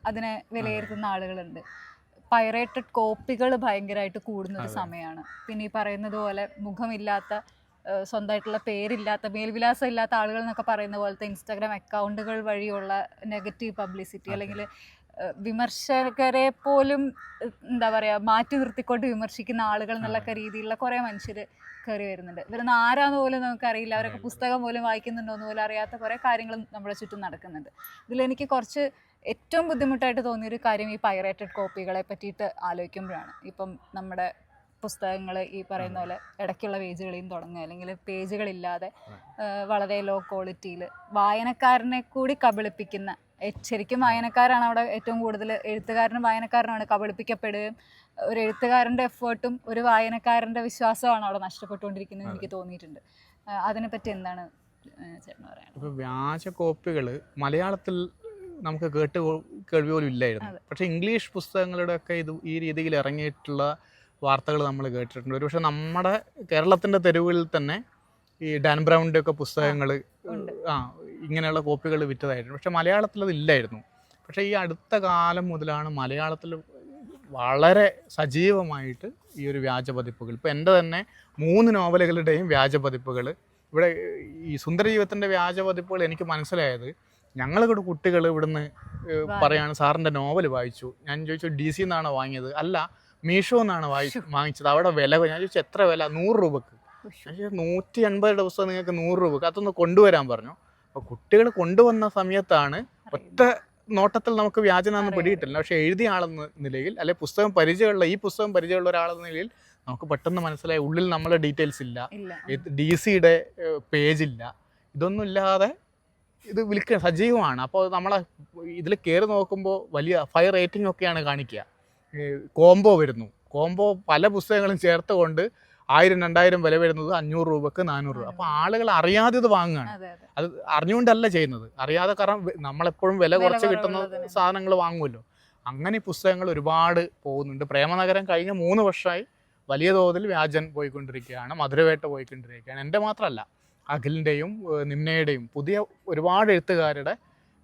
അതിനെ വിലയിരുത്തുന്ന ആളുകളുണ്ട്. പൈറേറ്റഡ് കോപ്പികൾ ഭയങ്കരമായിട്ട് കൂടുന്നൊരു സമയമാണ്. പിന്നെ ഈ പറയുന്നത് പോലെ മുഖമില്ലാത്ത, സ്വന്തമായിട്ടുള്ള പേരില്ലാത്ത, മേൽവിലാസം ഇല്ലാത്ത ആളുകൾ എന്നൊക്കെ പറയുന്ന പോലത്തെ ഇൻസ്റ്റാഗ്രാം അക്കൗണ്ടുകൾ വഴിയുള്ള നെഗറ്റീവ് പബ്ലിസിറ്റി അല്ലെങ്കിൽ വിമർശകരെ പോലും എന്താ പറയുക മാറ്റി നിർത്തിക്കൊണ്ട് വിമർശിക്കുന്ന ആളുകൾ എന്നുള്ള രീതിയിലുള്ള കുറേ മനുഷ്യർ കയറി വരുന്നുണ്ട്. ഇവരൊന്നും ആരാന്ന് പോലും നമുക്കറിയില്ല, അവരൊക്കെ പുസ്തകം പോലും വായിക്കുന്നുണ്ടോയെന്ന് പോലും അറിയാത്ത കുറേ കാര്യങ്ങളും നമ്മുടെ ചുറ്റും നടക്കുന്നുണ്ട്. ഇതിലെനിക്ക് കുറച്ച് ഏറ്റവും ബുദ്ധിമുട്ടായിട്ട് തോന്നിയൊരു കാര്യം ഈ പൈറേറ്റഡ് കോപ്പികളെ പറ്റിയിട്ട് ആലോചിക്കുമ്പോഴാണ്. ഇപ്പം നമ്മുടെ പുസ്തകങ്ങൾ ഈ പറയുന്ന പോലെ ഇടയ്ക്കുള്ള പേജുകളിൽ നിന്ന് തുടങ്ങുക, അല്ലെങ്കിൽ പേജുകളില്ലാതെ വളരെ ലോ ക്വാളിറ്റിയിൽ വായനക്കാരനെ കൂടി കബളിപ്പിക്കുന്ന, ശരിക്കും വായനക്കാരാണ് അവിടെ ഏറ്റവും കൂടുതൽ, എഴുത്തുകാരനും വായനക്കാരനാണ് കബളിപ്പിക്കപ്പെടുകയും ഒരു എഴുത്തുകാരൻ്റെ എഫേർട്ടും ഒരു വായനക്കാരൻ്റെ വിശ്വാസമാണ് അവിടെ നഷ്ടപ്പെട്ടുകൊണ്ടിരിക്കുന്നത് എനിക്ക് തോന്നിയിട്ടുണ്ട്. അതിനെപ്പറ്റി എന്താണ് ചേട്ടൻ പറയാൻ? ഇപ്പോൾ വ്യാജ കോപ്പികൾ മലയാളത്തിൽ നമുക്ക് കേൾവി പോലും ഇല്ലായിരുന്നു. പക്ഷേ ഇംഗ്ലീഷ് പുസ്തകങ്ങളുടെയൊക്കെ ഈ രീതിയിൽ ഇറങ്ങിയിട്ടുള്ള വാർത്തകൾ നമ്മൾ കേട്ടിട്ടുണ്ട്. ഒരുപക്ഷെ നമ്മുടെ കേരളത്തിൻ്റെ തെരുവുകളിൽ തന്നെ ഈ ഡാൻ ബ്രൗണിൻ്റെ ഒക്കെ പുസ്തകങ്ങൾ ഇങ്ങനെയുള്ള കോപ്പികൾ വിറ്റതായിരുന്നു. പക്ഷേ മലയാളത്തിൽ അത് ഇല്ലായിരുന്നു. പക്ഷേ ഈ അടുത്ത കാലം മുതലാണ് മലയാളത്തിൽ വളരെ സജീവമായിട്ട് ഈ ഒരു വ്യാജ പതിപ്പുകൾ, ഇപ്പോൾ എൻ്റെ തന്നെ 3 നോവലുകളുടെയും വ്യാജ പതിപ്പുകൾ ഇവിടെ, ഈ സുന്ദരജീവിതത്തിൻ്റെ വ്യാജ പതിപ്പുകൾ എനിക്ക് മനസ്സിലായത് ഞങ്ങളുടെ കുട്ടികൾ ഇവിടുന്ന് പറയാണ്, സാറിൻ്റെ നോവൽ വായിച്ചു. ഞാൻ ചോദിച്ചു DC എന്നാണോ വാങ്ങിയത്? അല്ല, മീഷോ എന്നാണ് വാങ്ങിച്ചത്. അവിടെ വില, ഞാൻ ചോദിച്ചു എത്ര വില? 100 രൂപക്ക്. ഞാൻ ചോദിച്ചു 180 പുസ്തകം നിങ്ങൾക്ക് 100 രൂപക്ക്, അതൊന്ന് കൊണ്ടുവരാൻ പറഞ്ഞു. അപ്പോൾ കുട്ടികൾ കൊണ്ടുവന്ന സമയത്താണ് ഒറ്റ നോട്ടത്തിൽ നമുക്ക് വ്യാജനാന്ന് പിടിയിട്ടില്ല. പക്ഷേ എഴുതിയ ആളെന്ന നിലയിൽ, അല്ലെ പുസ്തകം പരിചയമുള്ള ഒരാളെന്ന നിലയിൽ നമുക്ക് പെട്ടെന്ന് മനസ്സിലായി ഉള്ളിൽ നമ്മളെ ഡീറ്റെയിൽസ് ഇല്ല, DC-യുടെ പേജില്ല, ഇതൊന്നും ഇല്ലാതെ ഇത് വിൽക്കുക സജീവമാണ്. അപ്പോൾ നമ്മളെ ഇതിൽ കയറി നോക്കുമ്പോൾ വലിയ 5 റേറ്റിംഗ് ഒക്കെയാണ് കാണിക്കുക. കോംബോ വരുന്നു, കോംബോ പല പുസ്തകങ്ങളും ചേർത്ത് കൊണ്ട് 1000-2000 വില വരുന്നത് 500 രൂപക്ക് 400 രൂപ. അപ്പോൾ ആളുകൾ അറിയാതെ ഇത് വാങ്ങുകയാണ്. അത് അറിഞ്ഞുകൊണ്ടല്ല ചെയ്യുന്നത്, അറിയാതെ. കാരണം നമ്മളെപ്പോഴും വില കുറച്ച് കിട്ടുന്ന സാധനങ്ങൾ വാങ്ങുമല്ലോ. അങ്ങനെ പുസ്തകങ്ങൾ ഒരുപാട് പോകുന്നുണ്ട്. പ്രേമനഗരം കഴിഞ്ഞ 3 വർഷമായി വലിയ തോതിൽ വ്യാജൻ പോയിക്കൊണ്ടിരിക്കുകയാണ്, മധുരവേട്ട പോയിക്കൊണ്ടിരിക്കുകയാണ്. എൻ്റെ മാത്രമല്ല, അഖിലിൻ്റെയും നിമ്നയുടെയും പുതിയ ഒരുപാട് എഴുത്തുകാരുടെ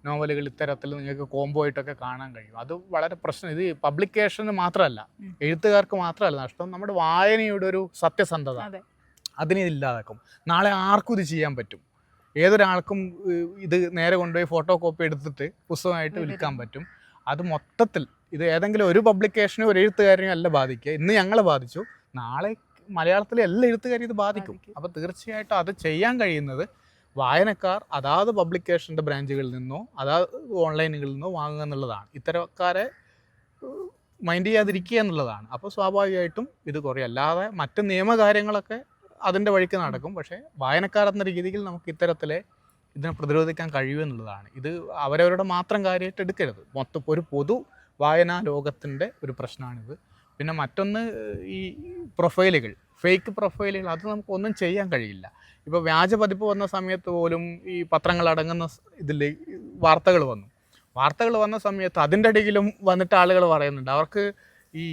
നോവലുകൾ ഇത്തരത്തിൽ നിങ്ങൾക്ക് കോംബോ ആയിട്ടൊക്കെ കാണാൻ കഴിയും. അത് വളരെ പ്രശ്നം. ഇത് പബ്ലിക്കേഷന് മാത്രമല്ല, എഴുത്തുകാർക്ക് മാത്രമല്ല നഷ്ടം, നമ്മുടെ വായനയുടെ ഒരു സത്യസന്ധത അതിനെ ഇല്ലാതാക്കും. നാളെ ആർക്കും ഇത് ചെയ്യാൻ പറ്റും. ഏതൊരാൾക്കും ഇത് നേരെ കൊണ്ടുപോയി ഫോട്ടോ കോപ്പി എടുത്തിട്ട് പുസ്തകമായിട്ട് വിൽക്കാൻ പറ്റും. അത് മൊത്തത്തിൽ ഇത് ഏതെങ്കിലും ഒരു പബ്ലിക്കേഷനോ ഒരു എഴുത്തുകാരനെയോ അല്ല ബാധിക്കുക. ഇന്ന് ഞങ്ങളെ ബാധിച്ചു, നാളെ മലയാളത്തിലെ എല്ലാ എഴുത്തുകാരും ഇത് ബാധിക്കും. അപ്പോൾ തീർച്ചയായിട്ടും അത് ചെയ്യാൻ കഴിയുന്നത് വായനക്കാർ അതാത് പബ്ലിക്കേഷൻ്റെ ബ്രാഞ്ചുകളിൽ നിന്നോ അതാത് ഓൺലൈനുകളിൽ നിന്നോ വാങ്ങുക എന്നുള്ളതാണ്. ഇത്തരക്കാരെ മൈൻഡ് ചെയ്യാതിരിക്കുക എന്നുള്ളതാണ്. അപ്പോൾ സ്വാഭാവികമായിട്ടും ഇത് കുറയും. അല്ലാതെ മറ്റ് നിയമകാര്യങ്ങളൊക്കെ അതിൻ്റെ വഴിക്ക് നടക്കും. പക്ഷേ വായനക്കാരെന്ന രീതിയിൽ നമുക്ക് ഇതിനെ പ്രതിരോധിക്കാൻ കഴിയുമെന്നുള്ളതാണ്. ഇത് അവരവരുടെ മാത്രം കാര്യമായിട്ട് എടുക്കരുത്. മൊത്തം ഒരു പൊതു വായനാ ലോകത്തിൻ്റെ ഒരു പ്രശ്നമാണിത്. പിന്നെ മറ്റൊന്ന്, ഈ പ്രൊഫൈലുകൾ, ഫേക്ക് പ്രൊഫൈലുകൾ, അത് നമുക്ക് ഒന്നും ചെയ്യാൻ കഴിയില്ല. ഇപ്പോൾ വ്യാജ പതിപ്പ് വന്ന സമയത്ത് പോലും ഈ പത്രങ്ങൾ അടങ്ങുന്ന ഇതിൽ വാർത്തകൾ വന്ന സമയത്ത് അതിൻ്റെ ഇടയിലും വന്നിട്ട് ആളുകൾ പറയുന്നുണ്ട് അവർക്ക് ഈ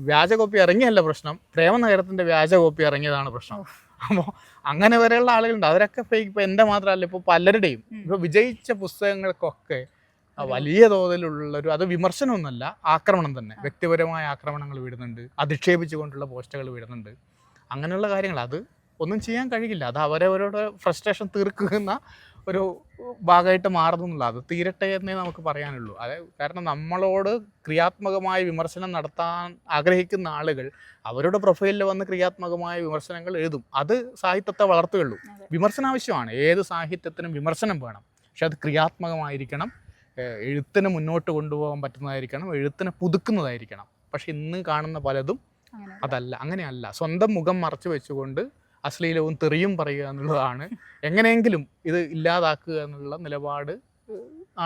വ്യാജ കോപ്പി ഇറങ്ങിയല്ല പ്രശ്നം, പ്രേമനഗരത്തിൻ്റെ വ്യാജ കോപ്പി ഇറങ്ങിയതാണ് പ്രശ്നം. അപ്പോൾ അങ്ങനെ വരെയുള്ള ആളുകളുണ്ട്. അവരൊക്കെ ഫേക്ക്. ഇപ്പോൾ എൻ്റെ മാത്രമല്ല, ഇപ്പോൾ പലരുടെയും ഇപ്പോൾ വിജയിച്ച പുസ്തകങ്ങൾക്കൊക്കെ വലിയ തോതിലുള്ളൊരു, അത് വിമർശനമൊന്നുമല്ല, ആക്രമണം തന്നെ, വ്യക്തിപരമായ ആക്രമണങ്ങൾ വിടുന്നുണ്ട്, അധിക്ഷേപിച്ചുകൊണ്ടുള്ള പോസ്റ്റുകൾ വിടുന്നുണ്ട്. അങ്ങനെയുള്ള കാര്യങ്ങൾ അത് ഒന്നും ചെയ്യാൻ കഴിയില്ല. അത് അവരവരുടെ ഫ്രസ്ട്രേഷൻ തീർക്കുന്ന ഒരു ഭാഗമായിട്ട് മാറുന്നില്ല. അത് തീരട്ടെ എന്നേ നമുക്ക് പറയാനുള്ളൂ. കാരണം നമ്മളോട് ക്രിയാത്മകമായ വിമർശനം നടത്താൻ ആഗ്രഹിക്കുന്ന ആളുകൾ അവരുടെ പ്രൊഫൈലിൽ വന്ന് ക്രിയാത്മകമായ വിമർശനങ്ങൾ എഴുതും. അത് സാഹിത്യത്തെ വളർത്തുകയുള്ളൂ. വിമർശനം ആവശ്യമാണ്, ഏത് സാഹിത്യത്തിനും വിമർശനം വേണം. പക്ഷെ അത് ക്രിയാത്മകമായിരിക്കണം, എഴുത്തിനെ മുന്നോട്ട് കൊണ്ടുപോകാൻ പറ്റുന്നതായിരിക്കണം, എഴുത്തിനെ പുതുക്കുന്നതായിരിക്കണം. പക്ഷെ ഇന്ന് കാണുന്ന പലതും അതല്ല, അങ്ങനെയല്ല. സ്വന്തം മുഖം മറച്ചു വെച്ചുകൊണ്ട് അശ്ലീലവും തെറിയും പറയുക എന്നുള്ളതാണ്. എങ്ങനെയെങ്കിലും ഇത് ഇല്ലാതാക്കുക എന്നുള്ള നിലപാട്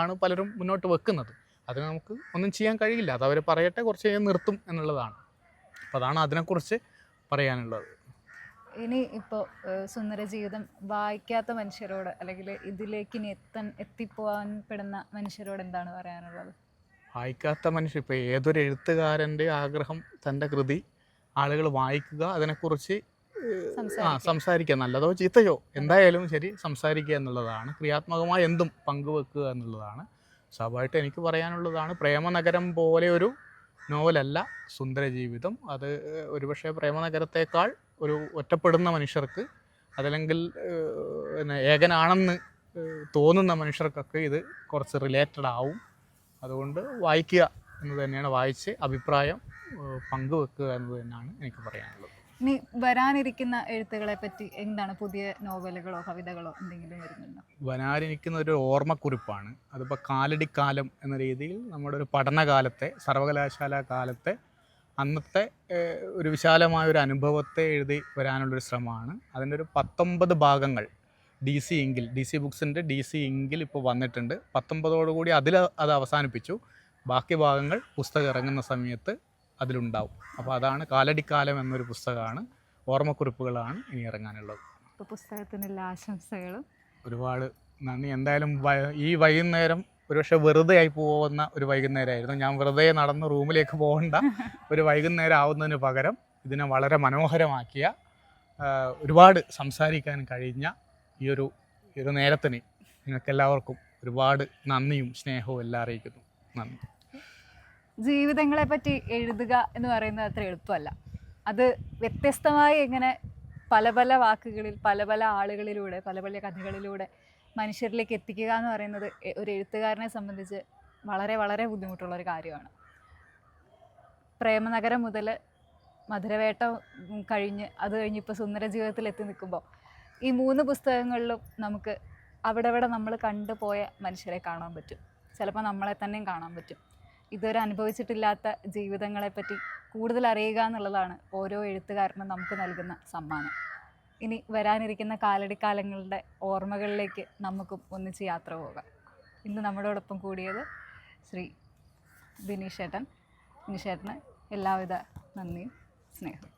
ആണ് പലരും മുന്നോട്ട് വെക്കുന്നത്. അതിന് നമുക്ക് ഒന്നും ചെയ്യാൻ കഴിയില്ല. അത് അവർ പറയട്ടെ, കുറച്ച് കഴിഞ്ഞ് നിർത്തും എന്നുള്ളതാണ്. അപ്പോൾ അതാണ് അതിനെക്കുറിച്ച് പറയാനുള്ളത്. ഇനി ഇപ്പോൾ സുന്ദരജീവിതം വായിക്കാത്ത മനുഷ്യരോട്, അല്ലെങ്കിൽ ഇതിലേക്ക് ഇനി എത്തിപ്പോവാൻ പെടുന്ന മനുഷ്യരോട് എന്താണ് പറയാനുള്ളത്? വായിക്കാത്ത മനുഷ്യർ, ഇപ്പോൾ ഏതൊരു എഴുത്തുകാരൻ്റെ ആഗ്രഹം തൻ്റെ കൃതി ആളുകൾ വായിക്കുക, അതിനെക്കുറിച്ച് സംസാരിക്കുക, നല്ലതോ ചീത്തയോ എന്തായാലും ശരി സംസാരിക്കുക എന്നുള്ളതാണ്. ക്രിയാത്മകമായി എന്തും പങ്കുവെക്കുക എന്നുള്ളതാണ്. സ്വാഭാവികമായിട്ട് എനിക്ക് പറയാനുള്ളതാണ്, പ്രേമനഗരം പോലെ ഒരു നോവലല്ല സുന്ദരജീവിതം. അത് ഒരുപക്ഷെ പ്രേമനഗരത്തേക്കാൾ ഒരു ഒറ്റപ്പെടുന്ന മനുഷ്യർക്ക്, അതല്ലെങ്കിൽ ഏകനാണെന്ന് തോന്നുന്ന മനുഷ്യർക്കൊക്കെ ഇത് കുറച്ച് റിലേറ്റഡ് ആവും. അതുകൊണ്ട് വായിക്കുക എന്ന് തന്നെയാണ്, വായിച്ച് അഭിപ്രായം പങ്കുവെക്കുക എന്ന് തന്നെയാണ് എനിക്ക് പറയാനുള്ളത്. ഇനി വരാനിരിക്കുന്ന എഴുത്തുകളെ പറ്റി എന്താണ്? പുതിയ നോവലുകളോ കവിതകളോ എന്തെങ്കിലും വരുന്നുണ്ടോ? വരാനിരിക്കുന്ന ഒരു ഓർമ്മക്കുറിപ്പാണ്. അതിപ്പോൾ കാലടിക്കാലം എന്ന രീതിയിൽ നമ്മുടെ ഒരു പഠനകാലത്തെ, സർവകലാശാല കാലത്തെ അന്നത്തെ ഒരു വിശാലമായൊരു അനുഭവത്തെ എഴുതി വരാനുള്ളൊരു ശ്രമമാണ്. അതിൻ്റെ ഒരു 19 ഭാഗങ്ങൾ DC ഇങ്കിൽ, DC ബുക്സിൻ്റെ DC ഇങ്കിൽ ഇപ്പോൾ വന്നിട്ടുണ്ട്. 19ഓടുകൂടി അത് അവസാനിപ്പിച്ചു. ബാക്കി ഭാഗങ്ങൾ പുസ്തകം ഇറങ്ങുന്ന സമയത്ത് അതിലുണ്ടാവും. അപ്പോൾ അതാണ് കാലടിക്കാലം എന്നൊരു പുസ്തകമാണ്, ഓർമ്മക്കുറിപ്പുകളാണ് ഇനി ഇറങ്ങാനുള്ളത്. ഇപ്പോൾ പുസ്തകത്തിന് എല്ലാ ആശംസകളും. ഒരുപാട് നന്ദി. എന്തായാലും ഈ വൈകുന്നേരം ഒരുപക്ഷെ വെറുതെ ആയി പോകുന്ന ഒരു വൈകുന്നേരമായിരുന്നു. ഞാൻ വെറുതെ നടന്ന് റൂമിലേക്ക് പോകേണ്ട ഒരു വൈകുന്നേരം ആവുന്നതിന് പകരം ഇതിനെ വളരെ മനോഹരമാക്കിയ, ഒരുപാട് സംസാരിക്കാൻ കഴിഞ്ഞ ഈ ഒരു നേരത്തിന് നിങ്ങൾക്കെല്ലാവർക്കും ഒരുപാട് നന്ദിയും സ്നേഹവും എല്ലാം അറിയിക്കുന്നു. നന്ദി. ജീവിതങ്ങളെ പറ്റി എഴുതുക എന്ന് പറയുന്നത് അത്ര എളുപ്പമല്ല. അത് വ്യത്യസ്തമായി ഇങ്ങനെ പല പല വാക്കുകളിൽ പല പല ആളുകളിലൂടെ പല പല കഥകളിലൂടെ മനുഷ്യരിലേക്ക് എത്തിക്കുക എന്ന് പറയുന്നത് ഒരു എഴുത്തുകാരനെ സംബന്ധിച്ച് വളരെ വളരെ ബുദ്ധിമുട്ടുള്ളൊരു കാര്യമാണ്. പ്രേമനഗരം മുതൽ മധുരവേട്ട കഴിഞ്ഞ് അത് കഴിഞ്ഞ് ഇപ്പോൾ സുന്ദര ജീവിതത്തിൽ എത്തി നിൽക്കുമ്പോൾ ഈ 3 പുസ്തകങ്ങളിലും നമുക്ക് അവിടെ നമ്മൾ കണ്ടുപോയ മനുഷ്യരെ കാണാൻ പറ്റും. ചിലപ്പോൾ നമ്മളെ തന്നെയും കാണാൻ പറ്റും. ഇതുവരെ അനുഭവിച്ചിട്ടില്ലാത്ത ജീവിതങ്ങളെപ്പറ്റി കൂടുതൽ അറിയുക എന്നുള്ളതാണ് ഓരോ എഴുത്തുകാരനും നമുക്ക് നൽകുന്ന സമ്മാനം. ഇനി വരാനിരിക്കുന്ന കാലടിക്കാലങ്ങളുടെ ഓർമ്മകളിലേക്ക് നമുക്കും ഒന്നിച്ച് യാത്ര പോകാം. ഇന്ന് നമ്മളോടൊപ്പം കൂടിയത് ശ്രീ ബിനീഷേട്ടൻ. ബിനീഷേട്ടന് എല്ലാവിധ നന്ദിയും സ്നേഹവും.